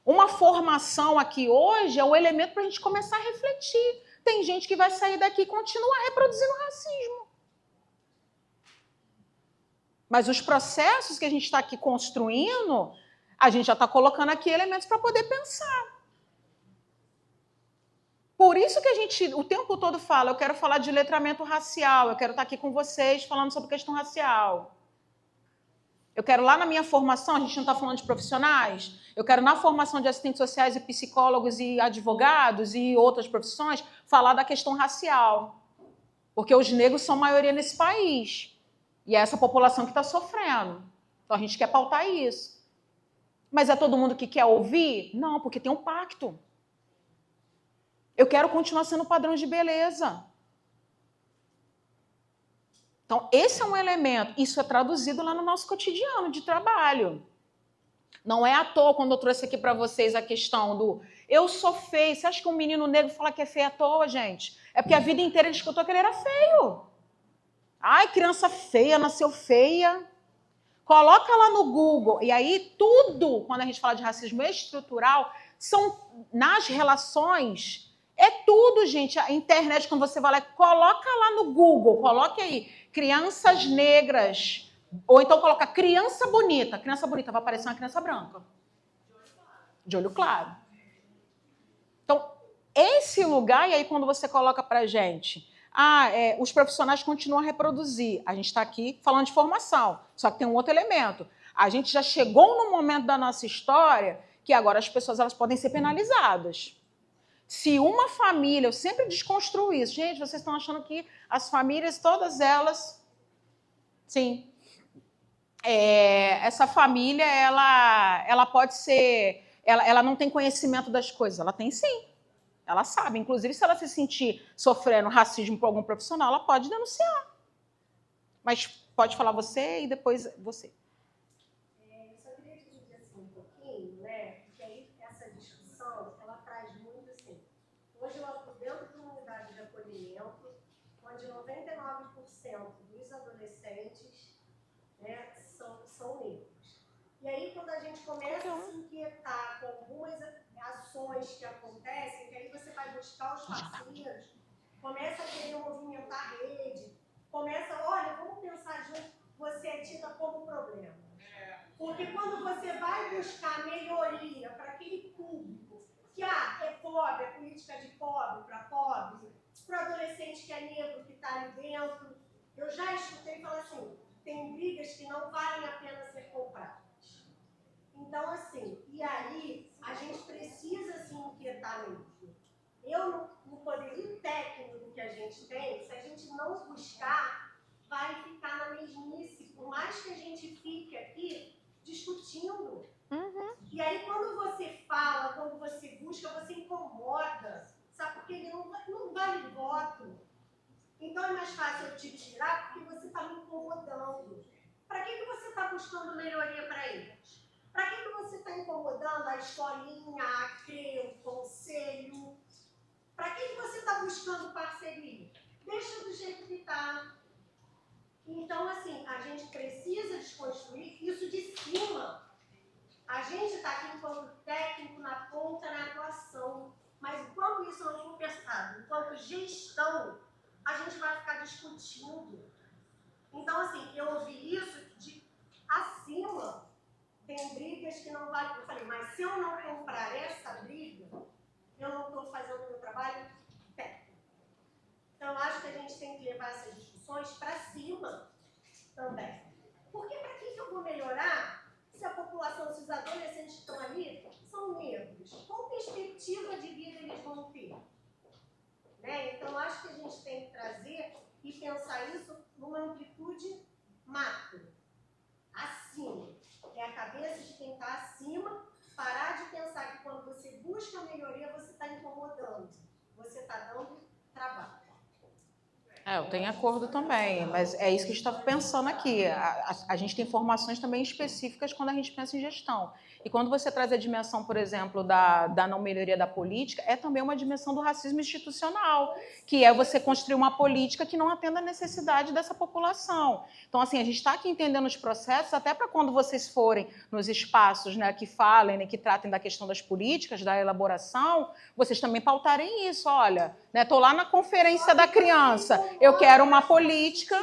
Uma formação aqui hoje é o elemento para a gente começar a refletir. Tem gente que vai sair daqui e continuar reproduzindo o racismo. Mas os processos que a gente está aqui construindo, a gente já está colocando aqui elementos para poder pensar. Por isso que a gente o tempo todo fala, eu quero falar de letramento racial, eu quero estar aqui com vocês falando sobre questão racial. Eu quero lá na minha formação, a gente não está falando de profissionais, eu quero na formação de assistentes sociais e psicólogos e advogados e outras profissões, falar da questão racial. Porque os negros são maioria nesse país. E é essa população que está sofrendo. Então a gente quer pautar isso. Mas é todo mundo que quer ouvir? Não, porque tem um pacto. Eu quero continuar sendo padrão de beleza. Então, esse é um elemento. Isso é traduzido lá no nosso cotidiano de trabalho. Não é à toa quando eu trouxe aqui para vocês a questão do eu sou feio. Você acha que um menino negro fala que é feio à toa, gente? É porque a vida inteira ele escutou que ele era feio. Ai, criança feia, nasceu feia. Coloca lá no Google. E aí tudo, quando a gente fala de racismo estrutural, são nas relações. É tudo, gente. A internet, quando você vai lá, coloca lá no Google, coloque aí, crianças negras. Ou então coloca criança bonita. Criança bonita, vai aparecer uma criança branca. De olho claro. Então, esse lugar, e aí quando você coloca pra gente, os profissionais continuam a reproduzir. A gente está aqui falando de formação, só que tem um outro elemento. A gente já chegou num momento da nossa história que agora as pessoas elas podem ser penalizadas. Se uma família, eu sempre desconstruo isso. Gente, vocês estão achando que as famílias, todas elas... Sim. Essa família, ela pode ser... Ela não tem conhecimento das coisas. Ela tem sim. Ela sabe. Inclusive, se ela se sentir sofrendo racismo por algum profissional, ela pode denunciar. Mas pode falar você e depois você. Só queria dividir assim um pouquinho, né? Porque aí essa discussão, ela traz muito assim. Hoje eu atuo dentro de uma unidade de acolhimento, onde 99% dos adolescentes, né, são negros. E aí, quando a gente começa a se inquietar com algumas ações que acontecem, que aí você vai buscar os parceiros, começa a querer movimentar a rede, começa, olha, vamos pensar junto, você é tida como problema. Porque quando você vai buscar melhoria para aquele público que é pobre, é política de pobre para pobre, para o adolescente que é negro, que está ali dentro. Eu já escutei falar assim, tem brigas que não valem a pena ser compradas. Então, assim, e aí a gente precisa se inquietar mesmo. Eu, no poderio técnico que a gente tem, se a gente não buscar, vai ficar na mesmice, por mais que a gente fique aqui discutindo. E aí, quando você fala, quando você busca, você incomoda. Sabe? Porque ele não vale voto. Então, é mais fácil eu te tirar porque você está me incomodando. Para que você está buscando melhoria para eles? Para que você está incomodando a escolinha, a CRE, o conselho? Para que você está buscando parceria? Deixa do jeito que está. Então, assim, a gente precisa desconstruir isso de cima. A gente está aqui enquanto técnico na ponta, na atuação. Mas enquanto isso não for pensado, enquanto gestão, a gente vai ficar discutindo. Então, assim, eu ouvi isso de acima. Tem brigas que não valem. Eu falei, mas se eu não comprar essa briga, eu não estou fazendo o meu trabalho técnico. Então, eu acho que a gente tem que levar essas discussões para cima também. Porque para que eu vou melhorar se a população, se os adolescentes que estão ali são negros? Qual perspectiva de vida eles vão ter? Né? Então, eu acho que a gente tem que trazer e pensar isso numa amplitude macro, acima. É a cabeça de quem está acima, parar de pensar que quando você busca melhoria, você está incomodando, você está dando trabalho. Eu tenho acordo também, mas é isso que a gente está pensando aqui. A gente tem informações também específicas quando a gente pensa em gestão. E quando você traz a dimensão, por exemplo, da não melhoria da política, é também uma dimensão do racismo institucional, que é você construir uma política que não atenda a necessidade dessa população. Então, assim, a gente está aqui entendendo os processos, até para quando vocês forem nos espaços, né, que falem, né, que tratem da questão das políticas, da elaboração, vocês também pautarem isso. Olha, estou lá na conferência da criança, eu quero uma política.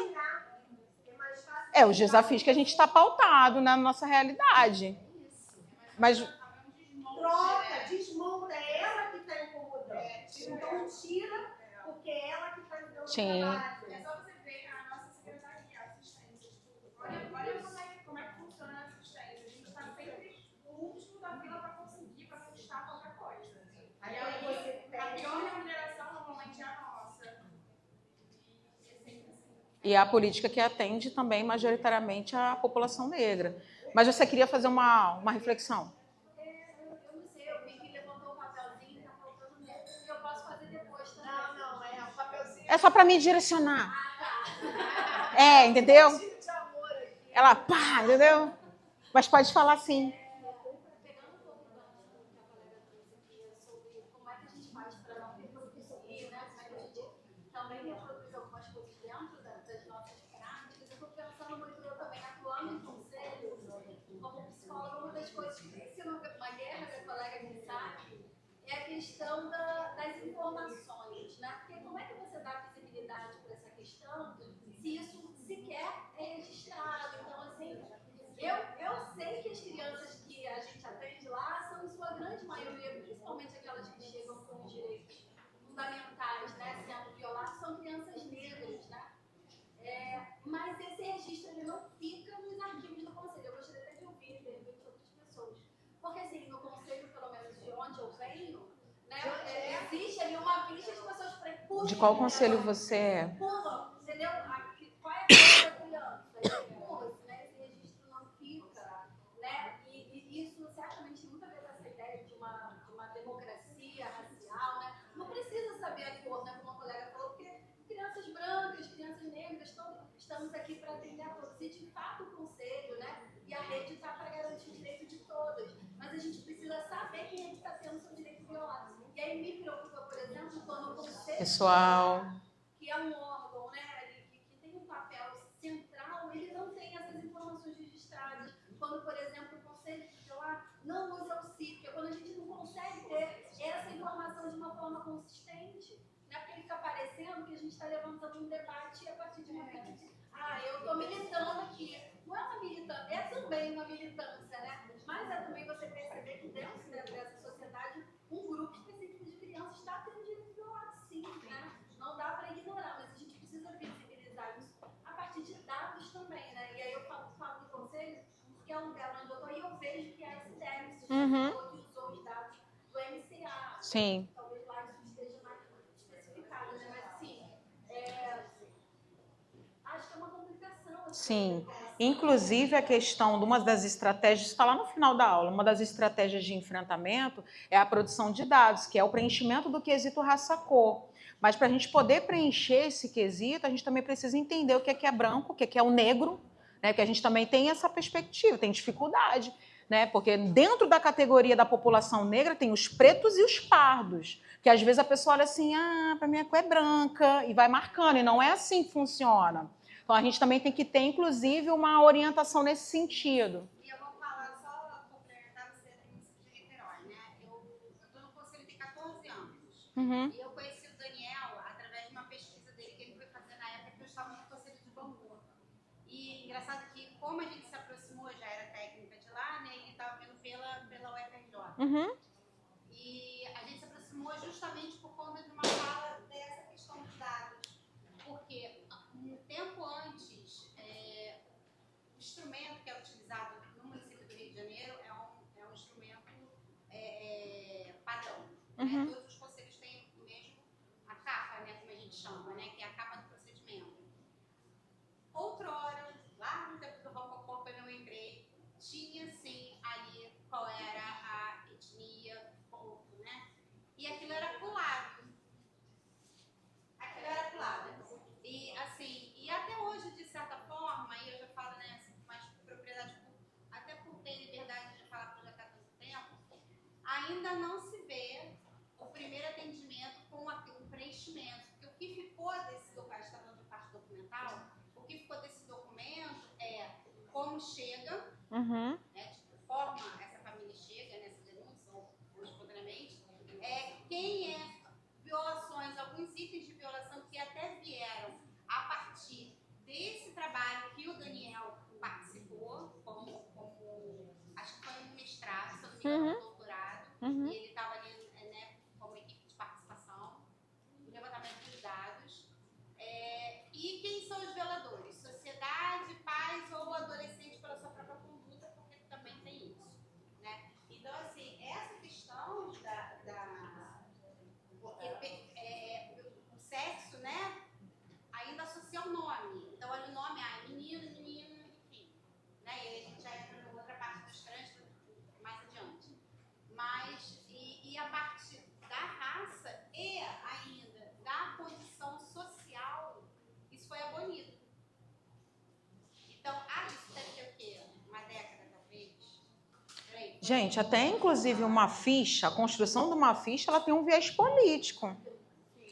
Os desafios que a gente está pautado, né, na nossa realidade. Mas troca, desmonta, é ela que está incomodando. Então tira, porque é ela que está dando trabalho. É só você ver a nossa secretaria, a assistência. Olha como é que funciona a assistência. A gente está sempre no último da fila para conseguir, para conquistar qualquer coisa. Aí a pior remuneração normalmente é a nossa. E a política que atende também majoritariamente a população negra. Mas você queria fazer uma reflexão? Eu não sei, eu vi que levantou o papelzinho, está faltando mesmo. Eu posso fazer depois também. Não, é o papelzinho. É só para me direcionar. Entendeu? Ela, pá, entendeu? Mas pode falar sim. Pegando um pouco da que a colega trouxe aqui sobre como é que a gente faz para não reproduzir, né? Como é que a gente também reproduz algumas coisas dentro das nossas práticas. Eu estou pensando muito, eu também atuando em conselhos, como psicóloga, uma das coisas que ensina uma guerra que a colega me sabe é a questão das informações, né? Porque como é que você dá visibilidade para essa questão se isso sequer é registrado? Então, assim, eu sei que as crianças que a gente atende lá são, em sua grande maioria, principalmente aquelas que chegam com os direitos fundamentais, né, sendo violados, são crianças negras, né? Mas esse registro ele não fica nos arquivos do conselho. Eu gostaria até de ouvir, de repente, outras pessoas. Porque, assim, no conselho, pelo menos de onde eu venho, né, existe ali uma ficha de pessoas pulam. De qual conselho você é? Pulam, entendeu? Qual é a coisa da criança? Pula, né? Esse registro não fica, né? E isso certamente tem muito a ver com essa ideia de uma democracia racial, né? Não precisa saber a cor, né? Como a colega falou, porque crianças brancas, crianças negras, estamos aqui para atender a todos. E, de fato, o conselho, né? E a rede está para garantir o direito de todas. Mas a gente precisa saber quem é que está tendo seu direito violado. E aí me preocupa, por exemplo, quando o conselho... Pessoal... que é um órgão, né, que tem um papel central, ele não tem essas informações registradas. Quando, por exemplo, o conselho tutelar não usa o CIP, é quando a gente não consegue ter essa informação de uma forma consistente, né, porque fica parecendo que a gente está levantando um debate a partir de uma coisa de, eu estou militando aqui. Não é uma militância, é também uma militância, né? Mas é também você perceber que dentro dessa sociedade, um grupo Sim. Talvez lá isso esteja mais especificado, né? Mas assim, acho que é uma complicação. Sim. Inclusive, a questão de uma das estratégias, está lá no final da aula, uma das estratégias de enfrentamento é a produção de dados, que é o preenchimento do quesito raça-cor. Mas para a gente poder preencher esse quesito, a gente também precisa entender o que é branco, o que é o negro, né? Porque a gente também tem essa perspectiva, tem dificuldade, né? Porque dentro da categoria da população negra tem os pretos e os pardos, que às vezes a pessoa olha assim, para mim a cor é branca, e vai marcando, e não é assim que funciona. Então, a gente também tem que ter, inclusive, uma orientação nesse sentido. E eu vou falar só complementar você do município de Niterói, né? Eu estou no conselho tem 14 anos. Uhum. E eu conheci o Daniel através de uma pesquisa dele que ele foi fazer na época que eu estava no conselho de Bangu. E engraçado que, como a gente se aproximou, já era técnica de lá, né? Ele estava vindo pela UFRJ. Uhum. E a gente se aproximou justamente por conta de uma fala dessa questão dos dados. Porque um tempo antes, o instrumento que é utilizado no município do Rio de Janeiro é um instrumento padrão. Uhum. Né? Todos os conselhos têm o mesmo, a capa, né, como a gente chama, né, que é a capa do procedimento. Outrora, lá no tempo do Rococó, quando eu entrei, tinha sim ali qual era a etnia, ponto, né? E aquilo era pulado. E assim, e até hoje, de certa forma, e eu já falo, né, assim, com mais propriedade, até por ter liberdade de falar por já há tanto tempo, ainda não se vê o primeiro atendimento com o preenchimento. Porque o que ficou desse documento, a gente está falando de parte documental, o que ficou desse documento é como chega, Uhum. né, de que forma essa família chega nessa denúncia, ou espontaneamente, quem é, violações, alguns itens de violação que até vieram a partir desse trabalho que o Daniel participou, como acho que foi um mestrado, se eu não me engano, um doutorado, Uhum. e ele estava ali, né, como equipe de participação, no levantamento dos dados. E quem são os violadores? Sociedade, pais ou adolescente pela sua própria conduta, porque também tem isso, né? Então, assim, essa questão o sexo, né, ainda associa o nome. Então, olha o nome, menino, enfim. Né? E aí a gente já entra na outra parte dos trans mais adiante. Mas, e a parte da raça e ainda da condição social, isso foi abolido. Então, isso deve ter o quê? Uma década, talvez? Gente, até inclusive uma ficha, a construção de uma ficha, ela tem um viés político.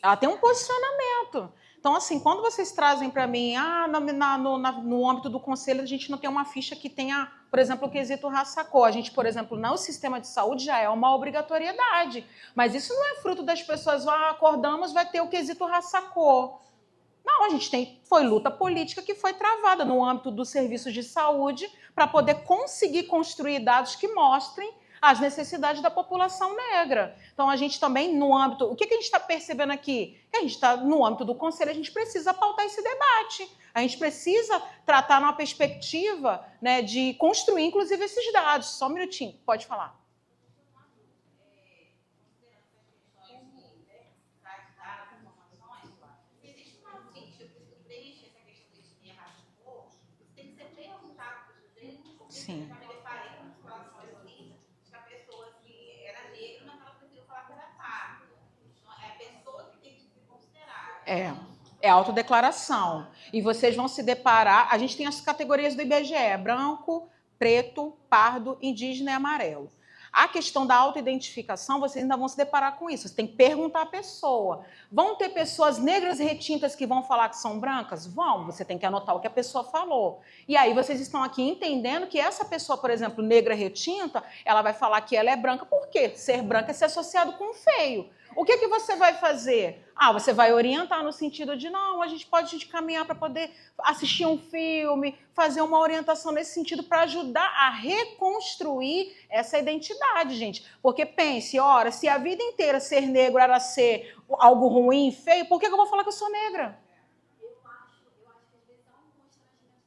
Ela tem um posicionamento. Então, assim, quando vocês trazem para mim, no âmbito do conselho, a gente não tem uma ficha que tenha, por exemplo, o quesito raça-cor. A gente, por exemplo, no sistema de saúde já é uma obrigatoriedade. Mas isso não é fruto das pessoas, acordamos, vai ter o quesito raça-cor. Não, a gente foi luta política que foi travada no âmbito dos serviços de saúde para poder conseguir construir dados que mostrem as necessidades da população negra. Então, a gente também, no âmbito... O que a gente está percebendo aqui? Que a gente está, no âmbito do conselho, a gente precisa pautar esse debate. A gente precisa tratar numa perspectiva, né, de construir, inclusive, esses dados. Só um minutinho, pode falar. Sim. É autodeclaração. E vocês vão se deparar... A gente tem as categorias do IBGE, branco, preto, pardo, indígena e amarelo. A questão da autoidentificação, vocês ainda vão se deparar com isso. Você tem que perguntar à pessoa. Vão ter pessoas negras retintas que vão falar que são brancas? Vão. Você tem que anotar o que a pessoa falou. E aí vocês estão aqui entendendo que essa pessoa, por exemplo, negra retinta, ela vai falar que ela é branca. Por quê? Ser branca é ser associado com feio. O que você vai fazer? Você vai orientar no sentido de, não, a gente pode caminhar para poder assistir um filme, fazer uma orientação nesse sentido para ajudar a reconstruir essa identidade, gente. Porque pense, ora, se a vida inteira ser negro era ser algo ruim, feio, por que eu vou falar que eu sou negra? Eu acho que às vezes há um constrangimento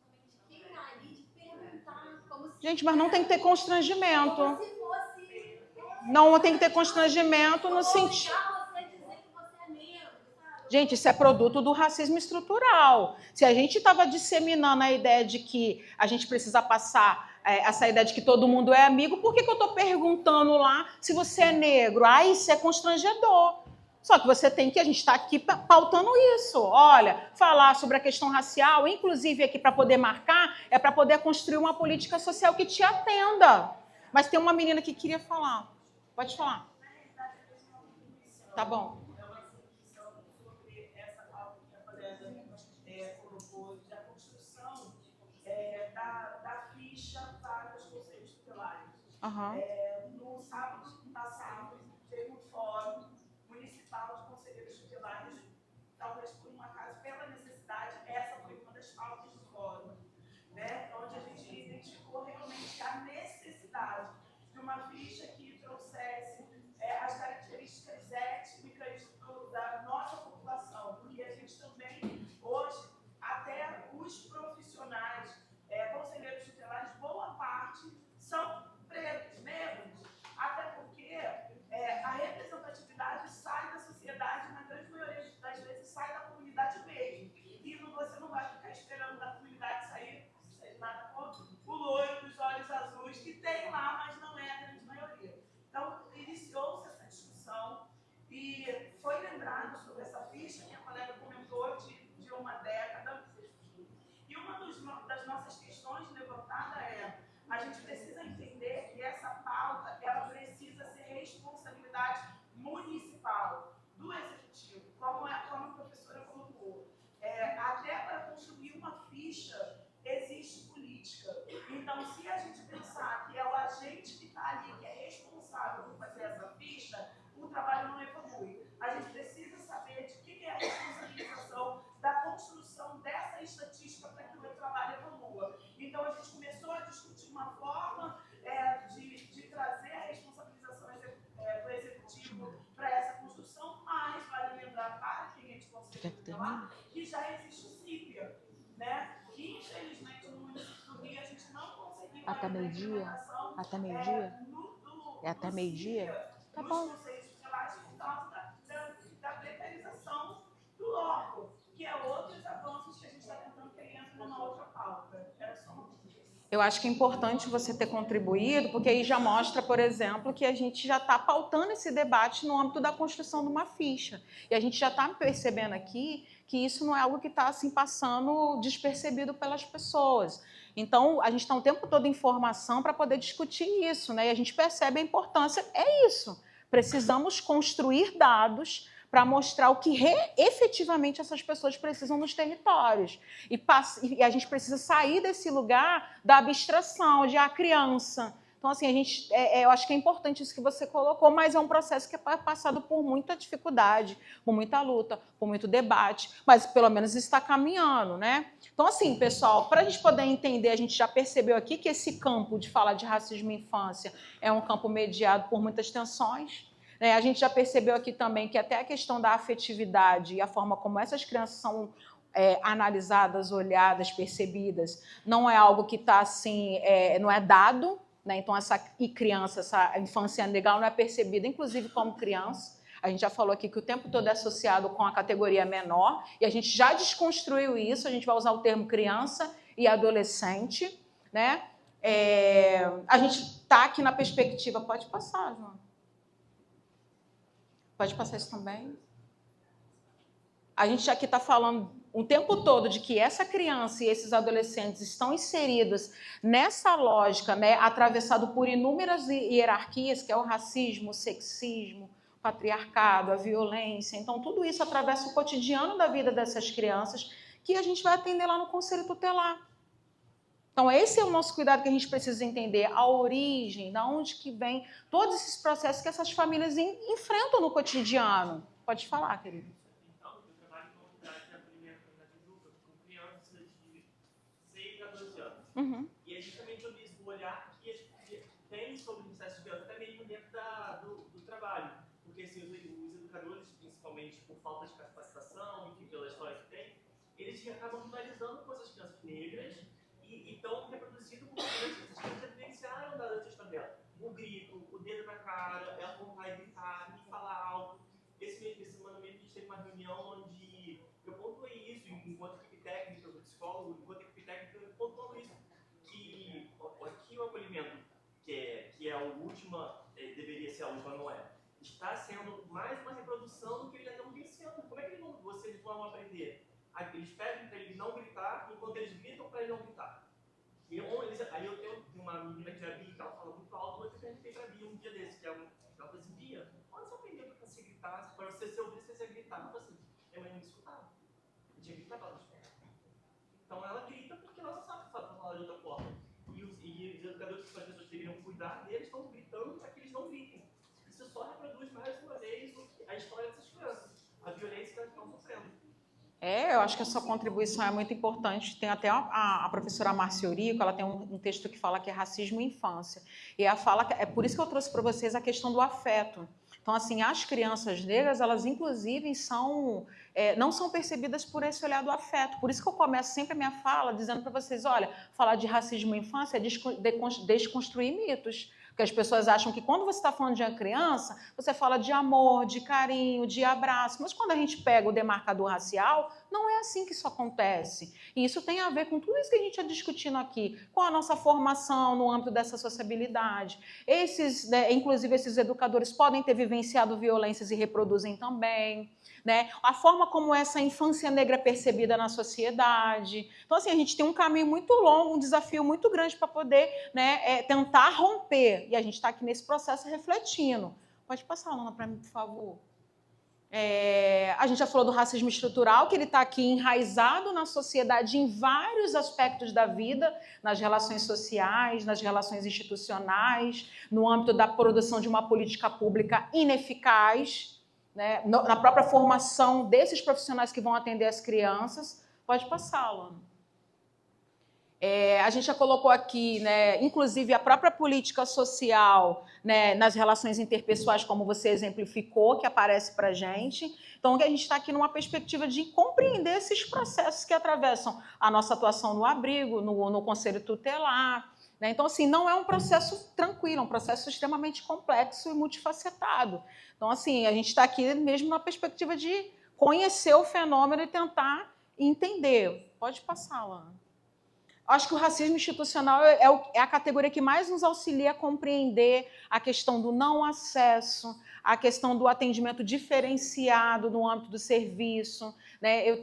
também de quem ali de perguntar como se... Gente, mas não tem que ter constrangimento. Como se fosse... Não tem que ter constrangimento no sentido... você dizer que você é negro, sabe? Gente, isso é produto do racismo estrutural. Se a gente estava disseminando a ideia de que a gente precisa passar essa ideia de que todo mundo é amigo, por que eu estou perguntando lá se você é negro? Ah, isso é constrangedor. Só que você tem que, a gente está aqui pautando isso. Olha, falar sobre a questão racial, inclusive aqui para poder marcar, é para poder construir uma política social que te atenda. Mas tem uma menina que queria falar. Pode falar. Tá bom. Sobre essa pauta que a Valéria colocou, da construção da ficha para os conselhos tutelares. No sábado passado, teve um fórum municipal de conselheiros tutelares, talvez por um acaso, pela necessidade, essa foi uma das pautas do fórum, né? Onde a gente identificou realmente a necessidade de uma ficha que trouxesse as características étnicas da nossa população, porque a gente também, hoje, até os profissionais, conselheiros tutelares, boa parte são pretos, negros, até porque a representatividade sai da sociedade, na grande maioria das vezes sai da comunidade mesmo. E você não vai ficar esperando da comunidade sair, seja nada contra, o loiro dos olhos azuis, que tem lá, mas não é a grande maioria. Então, iniciou-se essa discussão e foi lembrado sobre essa ficha que a colega comentou de uma década. E uma das nossas questões levantada a gente precisa entender que essa pauta ela precisa ser responsabilidade municipal do executivo, como a professora colocou. Até para construir uma ficha existe política. Então, se a gente pensar que é o agente que está ali, que é responsável por fazer essa ficha, o trabalho não evolui. A gente precisa saber de que é a responsabilização da construção dessa estatística para que o trabalho evolua. Então, a gente começou a discutir uma forma de trazer a responsabilização do executivo para essa construção, mas vale lembrar para quem é de conselho tutelar que já existe o CIPIA, né? Que, infelizmente, no município do Rio, a gente não conseguiu Até meio-dia? Até meio-dia? É até meio-dia? Tá bom. Conselhos tutelares por causa da precarização do órgão, que é outros avanços que a gente está tentando que entra numa outra pauta. Era só uma coisa. Eu acho que é importante você ter contribuído, porque aí já mostra, por exemplo, que a gente já está pautando esse debate no âmbito da construção de uma ficha. E a gente já está percebendo aqui que isso não é algo que está assim, passando despercebido pelas pessoas. Então, a gente está o tempo todo em formação para poder discutir isso, né? E a gente percebe a importância, é isso. Precisamos construir dados para mostrar o que efetivamente essas pessoas precisam nos territórios. E a gente precisa sair desse lugar da abstração, de a criança. Então, assim, eu acho que é importante isso que você colocou, mas é um processo que é passado por muita dificuldade, por muita luta, por muito debate, mas pelo menos está caminhando, né? Então, assim, pessoal, para a gente poder entender, a gente já percebeu aqui que esse campo de falar de racismo em infância é um campo mediado por muitas tensões. A gente já percebeu aqui também que até a questão da afetividade e a forma como essas crianças são analisadas, olhadas, percebidas, não é algo que está assim, não é dado, né? Então essa infância negra não é percebida, inclusive como criança. A gente já falou aqui que o tempo todo é associado com a categoria menor e a gente já desconstruiu isso, a gente vai usar o termo criança e adolescente, né? A gente está aqui na perspectiva, pode passar, João. Pode passar isso também? A gente aqui está falando o tempo todo de que essa criança e esses adolescentes estão inseridos nessa lógica, né, atravessado por inúmeras hierarquias, que é o racismo, o sexismo, o patriarcado, a violência. Então, tudo isso atravessa o cotidiano da vida dessas crianças que a gente vai atender lá no Conselho Tutelar. Então, esse é o nosso cuidado que a gente precisa entender, a origem, de onde que vem todos esses processos que essas famílias enfrentam no cotidiano. Pode falar, querido. Então, eu trabalho com comunidade na primeira comunidade de Juca, com crianças de 6 a 12 anos. Uhum. E é justamente o olhar que a gente tem sobre o processo de criança, até mesmo dentro do trabalho. Porque assim, os educadores, principalmente por falta de capacitação, enfim, pela história que tem, eles acabam rivalizando com essas crianças negras e estão reproduzindo com essas crianças evidenciaram da justa dela. O grito, o dedo na cara. cara, ela vai gritar, me falar algo. Esse semana mesmo a gente teve uma reunião onde eu pontuei isso, enquanto equipe técnica, o psicólogo, enquanto equipe técnica, eu pontuando isso, que aqui o acolhimento, que é a última, deveria ser a última, não é, está sendo mais uma reprodução do que eles já estão vivenciando. Como é que vocês vão aprender? Eles pedem para ele não gritar, enquanto eles gritam para ele não gritar. Aí eu tenho uma menina que é a Bia, que ela fala muito alto, mas eu perguntei pra Bia um dia desse, que ela falou assim, Bia, onde você aprendeu pra você gritar? Para você se ouvir, você gritar. Eu falei assim, minha mãe não me escutava. Eu tinha que gritar pra ela. Então ela grita porque ela só sabe falar de outra forma. E os educadores que as pessoas deveriam cuidar deles estão gritando para que eles não gritem. Isso só reproduz mais uma vez a história dessas crianças, a violência que elas estão sofrendo. Eu acho que a sua contribuição é muito importante. Tem até a professora Márcia Eurico, ela tem um texto que fala que é racismo em infância. E ela fala, é por isso que eu trouxe para vocês a questão do afeto. Então, assim, as crianças negras, elas inclusive não são percebidas por esse olhar do afeto. Por isso que eu começo sempre a minha fala dizendo para vocês, olha, falar de racismo em infância é desconstruir mitos. Porque as pessoas acham que quando você está falando de uma criança, você fala de amor, de carinho, de abraço. Mas quando a gente pega o demarcador racial, não é assim que isso acontece. E isso tem a ver com tudo isso que a gente está discutindo aqui, com a nossa formação no âmbito dessa sociabilidade. Inclusive, esses educadores podem ter vivenciado violências e reproduzem também. Né? A forma como essa infância negra é percebida na sociedade. Então, assim, a gente tem um caminho muito longo, um desafio muito grande para poder, né, tentar romper. E a gente está aqui nesse processo refletindo. Pode passar, Alana, para mim, por favor. A gente já falou do racismo estrutural, que ele está aqui enraizado na sociedade em vários aspectos da vida, nas relações sociais, nas relações institucionais, no âmbito da produção de uma política pública ineficaz, né, na própria formação desses profissionais que vão atender as crianças. Pode passar, Alana. A gente já colocou aqui, né, inclusive, a própria política social, né, nas relações interpessoais, como você exemplificou, que aparece para a gente. Então, a gente está aqui numa perspectiva de compreender esses processos que atravessam a nossa atuação no abrigo, no conselho tutelar. Né? Então, assim, não é um processo tranquilo, é um processo extremamente complexo e multifacetado. Então, assim, a gente está aqui mesmo na perspectiva de conhecer o fenômeno e tentar entender. Pode passar, Alana. Acho que o racismo institucional é a categoria que mais nos auxilia a compreender a questão do não acesso, a questão do atendimento diferenciado no âmbito do serviço. Né? Eu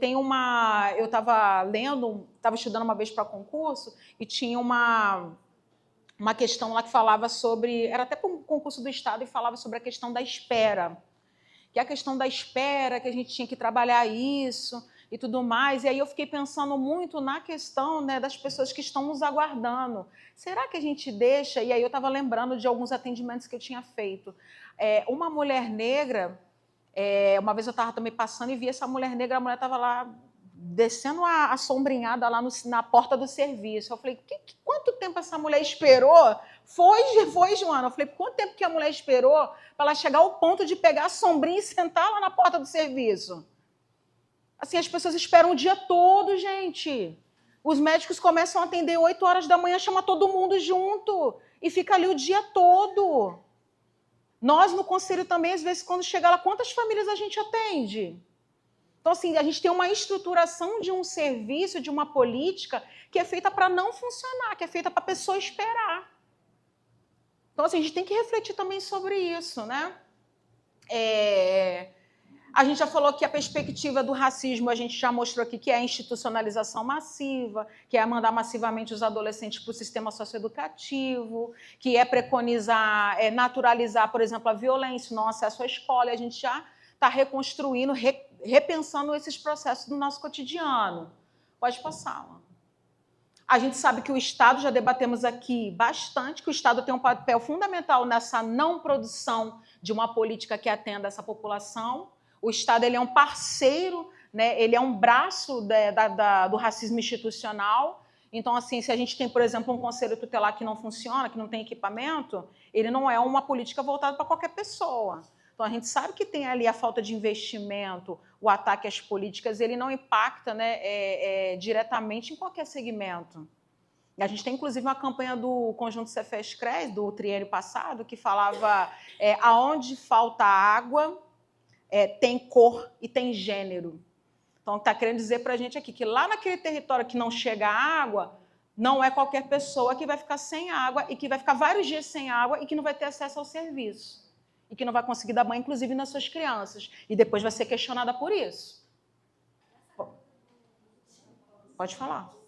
estava estudando uma vez para concurso e tinha uma questão lá que falava sobre, era até para um concurso do Estado, e falava sobre a questão da espera. Que é a questão da espera, que a gente tinha que trabalhar isso e tudo mais. E aí eu fiquei pensando muito na questão, né, das pessoas que estão nos aguardando. Será que a gente deixa... E aí eu estava lembrando de alguns atendimentos que eu tinha feito. Uma mulher negra, uma vez eu estava também passando e vi essa mulher negra, a mulher estava lá descendo a sombrinhada lá na porta do serviço. Eu falei, quanto tempo essa mulher esperou? Foi, Joana. Eu falei, quanto tempo que a mulher esperou para ela chegar ao ponto de pegar a sombrinha e sentar lá na porta do serviço? Assim, as pessoas esperam o dia todo, gente. Os médicos começam a atender 8 horas da manhã, chama todo mundo junto e fica ali o dia todo. Nós, no conselho também, às vezes, quando chega lá, quantas famílias a gente atende? Então, assim, a gente tem uma estruturação de um serviço, de uma política que é feita para não funcionar, que é feita para a pessoa esperar. Então, assim, a gente tem que refletir também sobre isso, né? A gente já falou que a perspectiva do racismo, a gente já mostrou aqui que é a institucionalização massiva, que é mandar massivamente os adolescentes para o sistema socioeducativo, que é preconizar, naturalizar, por exemplo, a violência, o não acesso à escola, e a gente já está reconstruindo, repensando esses processos no nosso cotidiano. Pode passar, Ana. A gente sabe que o Estado, já debatemos aqui bastante, que o Estado tem um papel fundamental nessa não produção de uma política que atenda essa população. O Estado, ele é um parceiro, né? Ele é um braço do racismo institucional. Então, assim, se a gente tem, por exemplo, um conselho tutelar que não funciona, que não tem equipamento, ele não é uma política voltada para qualquer pessoa. Então, a gente sabe que tem ali a falta de investimento, o ataque às políticas, ele não impacta, né, diretamente em qualquer segmento. A gente tem, inclusive, uma campanha do Conjunto Cefes-CRES, do triênio passado, que falava aonde falta água, tem cor e tem gênero. Então, está querendo dizer para a gente aqui que lá naquele território que não chega água, não é qualquer pessoa que vai ficar sem água e que vai ficar vários dias sem água e que não vai ter acesso ao serviço. E que não vai conseguir dar banho, inclusive, nas suas crianças. E depois vai ser questionada por isso. Pode falar.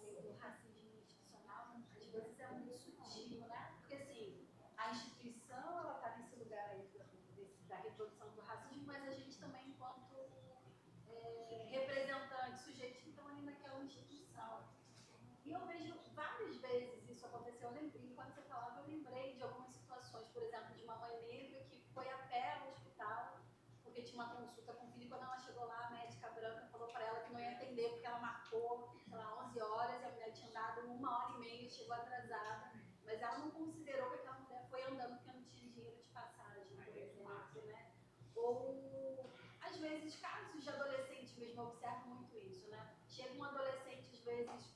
E eu vejo várias vezes isso acontecer. Eu lembrei, quando você falava, eu lembrei de algumas situações, por exemplo, de uma mãe negra que foi a pé ao hospital, porque tinha uma consulta com o filho, e quando ela chegou lá, a médica branca falou para ela que não ia atender, porque ela marcou, sei lá, 11 horas, e a mulher tinha dado 1h30, chegou atrasada, mas ela não considerou que aquela mulher foi andando porque não tinha dinheiro de passagem, por exemplo, né? Ou, às vezes, casos de adolescente mesmo, eu observo muito isso, né? Chega um adolescente, às vezes,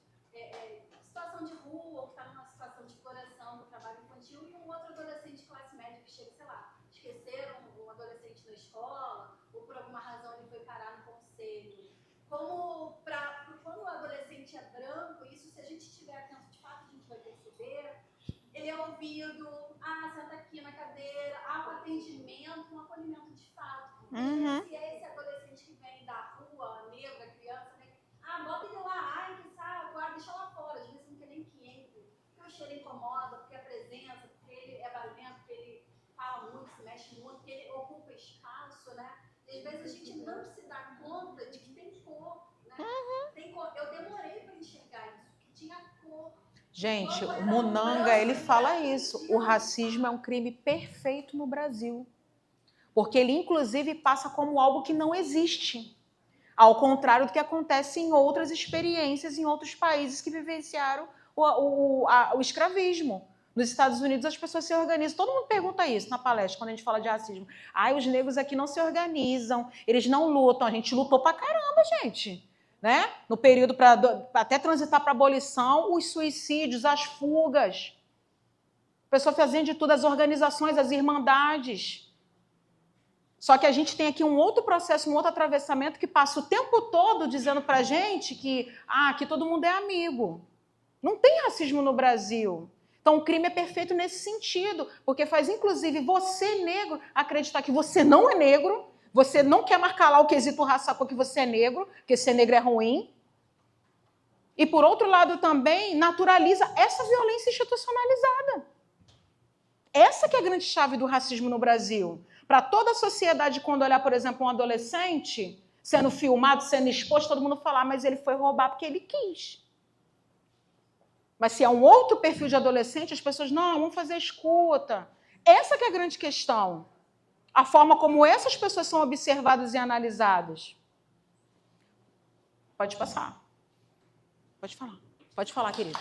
situação de rua, ou que está numa situação de exploração do trabalho infantil, e um outro adolescente de classe média que chega, sei lá, esqueceram um adolescente na escola, ou por alguma razão ele foi parar no conselho. Como quando o adolescente é branco, isso, se a gente estiver atento de fato, a gente vai perceber, ele é ouvido, senta aqui na cadeira, há um atendimento, um acolhimento de fato. Se é esse adolescente que vem da rua, negra, criança, bota ele lá, que sabe, guarda, deixa lá fora. Às vezes não quer nem que entre, porque o cheiro incomoda, porque a presença, porque ele é barulhento, porque ele fala muito, se mexe muito, porque ele ocupa espaço, né? E às vezes a gente não se dá conta de que tem cor, né? Tem cor. Eu demorei para enxergar isso, que tinha cor. Gente, o Munanga, ele fala isso. O racismo é um crime perfeito no Brasil. Porque ele, inclusive, passa como algo que não existe. Ao contrário do que acontece em outras experiências, em outros países que vivenciaram o escravismo. Nos Estados Unidos, as pessoas se organizam. Todo mundo pergunta isso na palestra, quando a gente fala de racismo. Os negros aqui não se organizam, eles não lutam. A gente lutou pra caramba, gente. Né? No período, até transitar para a abolição, os suicídios, as fugas. A pessoa fazendo de tudo, as organizações, as irmandades. Só que a gente tem aqui um outro processo, um outro atravessamento que passa o tempo todo dizendo para a gente que aqui todo mundo é amigo. Não tem racismo no Brasil. Então o crime é perfeito nesse sentido, porque faz inclusive você, negro, acreditar que você não é negro, você não quer marcar lá o quesito raça porque você é negro, porque ser negro é ruim. E por outro lado também naturaliza essa violência institucionalizada. Essa que é a grande chave do racismo no Brasil. Para toda a sociedade, quando olhar, por exemplo, um adolescente sendo filmado, sendo exposto, todo mundo falar, mas ele foi roubar porque ele quis. Mas se é um outro perfil de adolescente, as pessoas, não, vamos fazer escuta. Essa que é a grande questão. A forma como essas pessoas são observadas e analisadas. Pode passar. Pode falar. Pode falar, querido.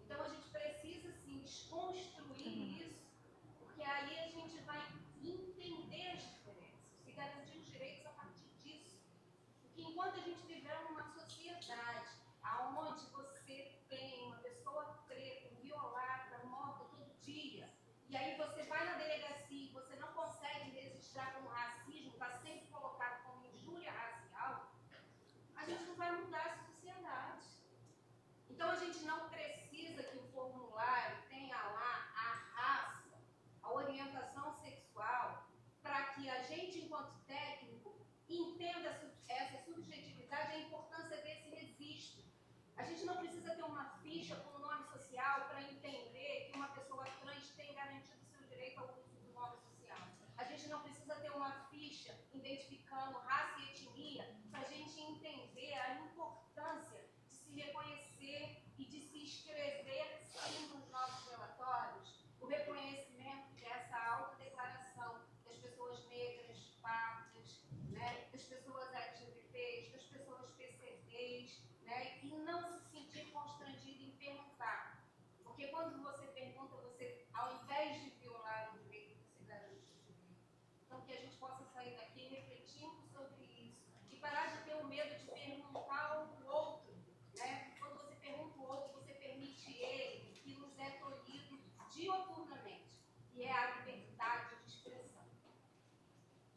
Então a gente precisa, sim, desconstruir isso, porque aí a gente enquanto a gente viver numa sociedade onde você tem uma pessoa preta, violada, morta todo dia, e aí você vai na delegacia e você não consegue registrar como racismo, está sempre colocado como injúria racial, a gente não vai mudar essa sociedade. Então a gente não precisa que o formulário tenha lá a raça, a orientação sexual, para que a gente, enquanto técnico, entenda essa subjetividade e a importância desse registro. A gente não precisa ter uma ficha com o nome social para entender que uma pessoa trans tem garantido seu direito ao uso do nome social. A gente não precisa ter uma ficha identificando raça e etnia para a gente entender a importância de se reconhecer e de se inscrever, sim, nos nossos relatórios, o reconhecimento dessa autodeclaração das pessoas negras, pardas, né, das pessoas LGBTs, das pessoas PCDs, né, e não se sentir constrangido em perguntar. Porque quando você pergunta, você, ao invés de violar o direito, você garante o direito. Então, que a gente possa sair daqui refletindo sobre isso e parar de ter o medo de perguntar ao outro, né? Quando você pergunta ao outro, você permite ele que nos é tolhido dioturnamente, e é a liberdade de expressão.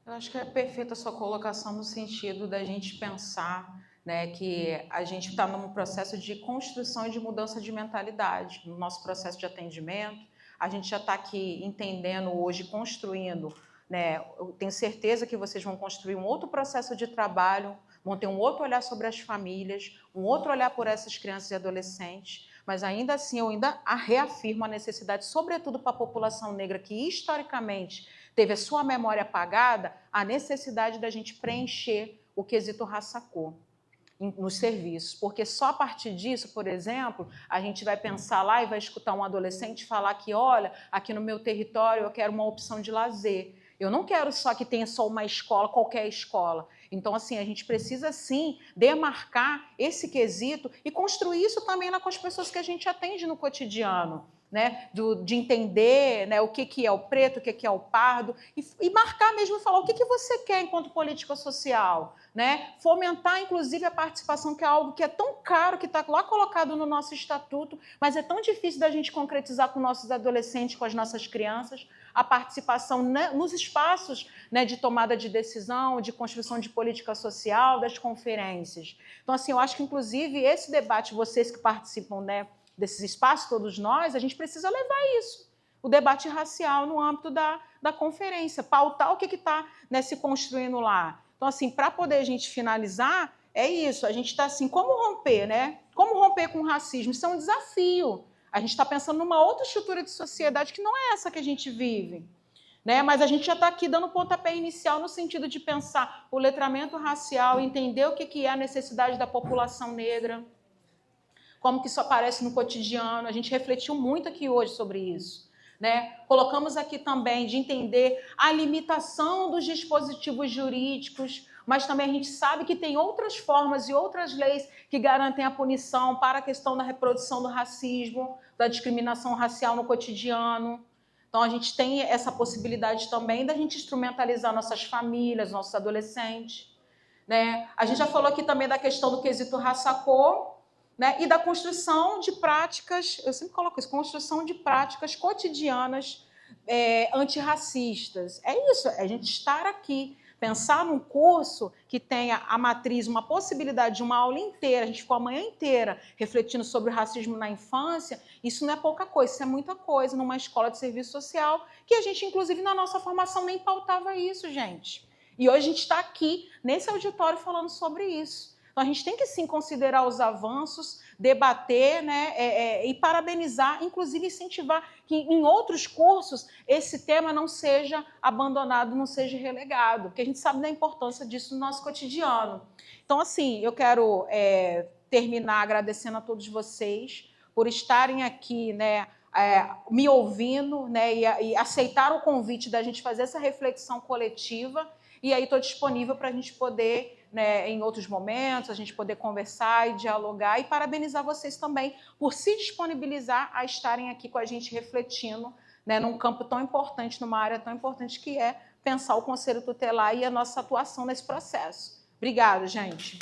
Eu acho que é perfeita a sua colocação no sentido da gente pensar, né, que a gente está num processo de construção e de mudança de mentalidade. No nosso processo de atendimento, a gente já está aqui entendendo hoje, construindo, né, eu tenho certeza que vocês vão construir um outro processo de trabalho, vão ter um outro olhar sobre as famílias, um outro olhar por essas crianças e adolescentes, mas ainda assim eu ainda reafirmo a necessidade, sobretudo para a população negra, que historicamente teve a sua memória apagada, a necessidade da gente preencher o quesito raça-cor nos serviços, porque só a partir disso, por exemplo, a gente vai pensar lá e vai escutar um adolescente falar que, olha, aqui no meu território eu quero uma opção de lazer. Eu não quero só que tenha só uma escola, qualquer escola. Então, assim, a gente precisa, sim, demarcar esse quesito e construir isso também com as pessoas que a gente atende no cotidiano, né? De entender, né, o que é o preto, o que é o pardo, e marcar mesmo e falar o que você quer enquanto política social, né? Fomentar, inclusive, a participação, que é algo que é tão caro, que está lá colocado no nosso estatuto, mas é tão difícil da gente concretizar com nossos adolescentes, com as nossas crianças, a participação, né, nos espaços, né, de tomada de decisão, de construção de política social, das conferências. Então, assim, eu acho que, inclusive, esse debate, vocês que participam, né, desses espaços, todos nós, a gente precisa levar isso, o debate racial no âmbito da conferência, pautar o que está, né, se construindo lá. Então, assim, para poder a gente finalizar, é isso, a gente está assim, como romper, né? Como romper com o racismo? Isso é um desafio. A gente está pensando numa outra estrutura de sociedade que não é essa que a gente vive, né? Mas a gente já está aqui dando pontapé inicial no sentido de pensar o letramento racial, entender o que é a necessidade da população negra, como que isso aparece no cotidiano. A gente refletiu muito aqui hoje sobre isso, né? Colocamos aqui também de entender a limitação dos dispositivos jurídicos, mas também a gente sabe que tem outras formas e outras leis que garantem a punição para a questão da reprodução do racismo, da discriminação racial no cotidiano. Então, a gente tem essa possibilidade também da gente instrumentalizar nossas famílias, nossos adolescentes, né? A gente já falou aqui também da questão do quesito raça-cor, né? E da construção de práticas, eu sempre coloco isso, construção de práticas cotidianas antirracistas. É isso, é a gente estar aqui, pensar num curso que tenha a matriz, uma possibilidade de uma aula inteira, a gente ficou a manhã inteira refletindo sobre o racismo na infância, isso não é pouca coisa, isso é muita coisa numa escola de serviço social, que a gente, inclusive, na nossa formação nem pautava isso, gente. E hoje a gente está aqui, nesse auditório, falando sobre isso. Então, a gente tem que, sim, considerar os avanços, debater, né, e parabenizar, inclusive incentivar que em outros cursos esse tema não seja abandonado, não seja relegado, porque a gente sabe da importância disso no nosso cotidiano. Então, assim, eu quero terminar agradecendo a todos vocês por estarem aqui, né, me ouvindo, né, e aceitar o convite da gente fazer essa reflexão coletiva, e aí estou disponível para a gente poder, né, em outros momentos, a gente poder conversar e dialogar, e parabenizar vocês também por se disponibilizar a estarem aqui com a gente refletindo, né, num campo tão importante, numa área tão importante que é pensar o Conselho Tutelar e a nossa atuação nesse processo. Obrigada, gente.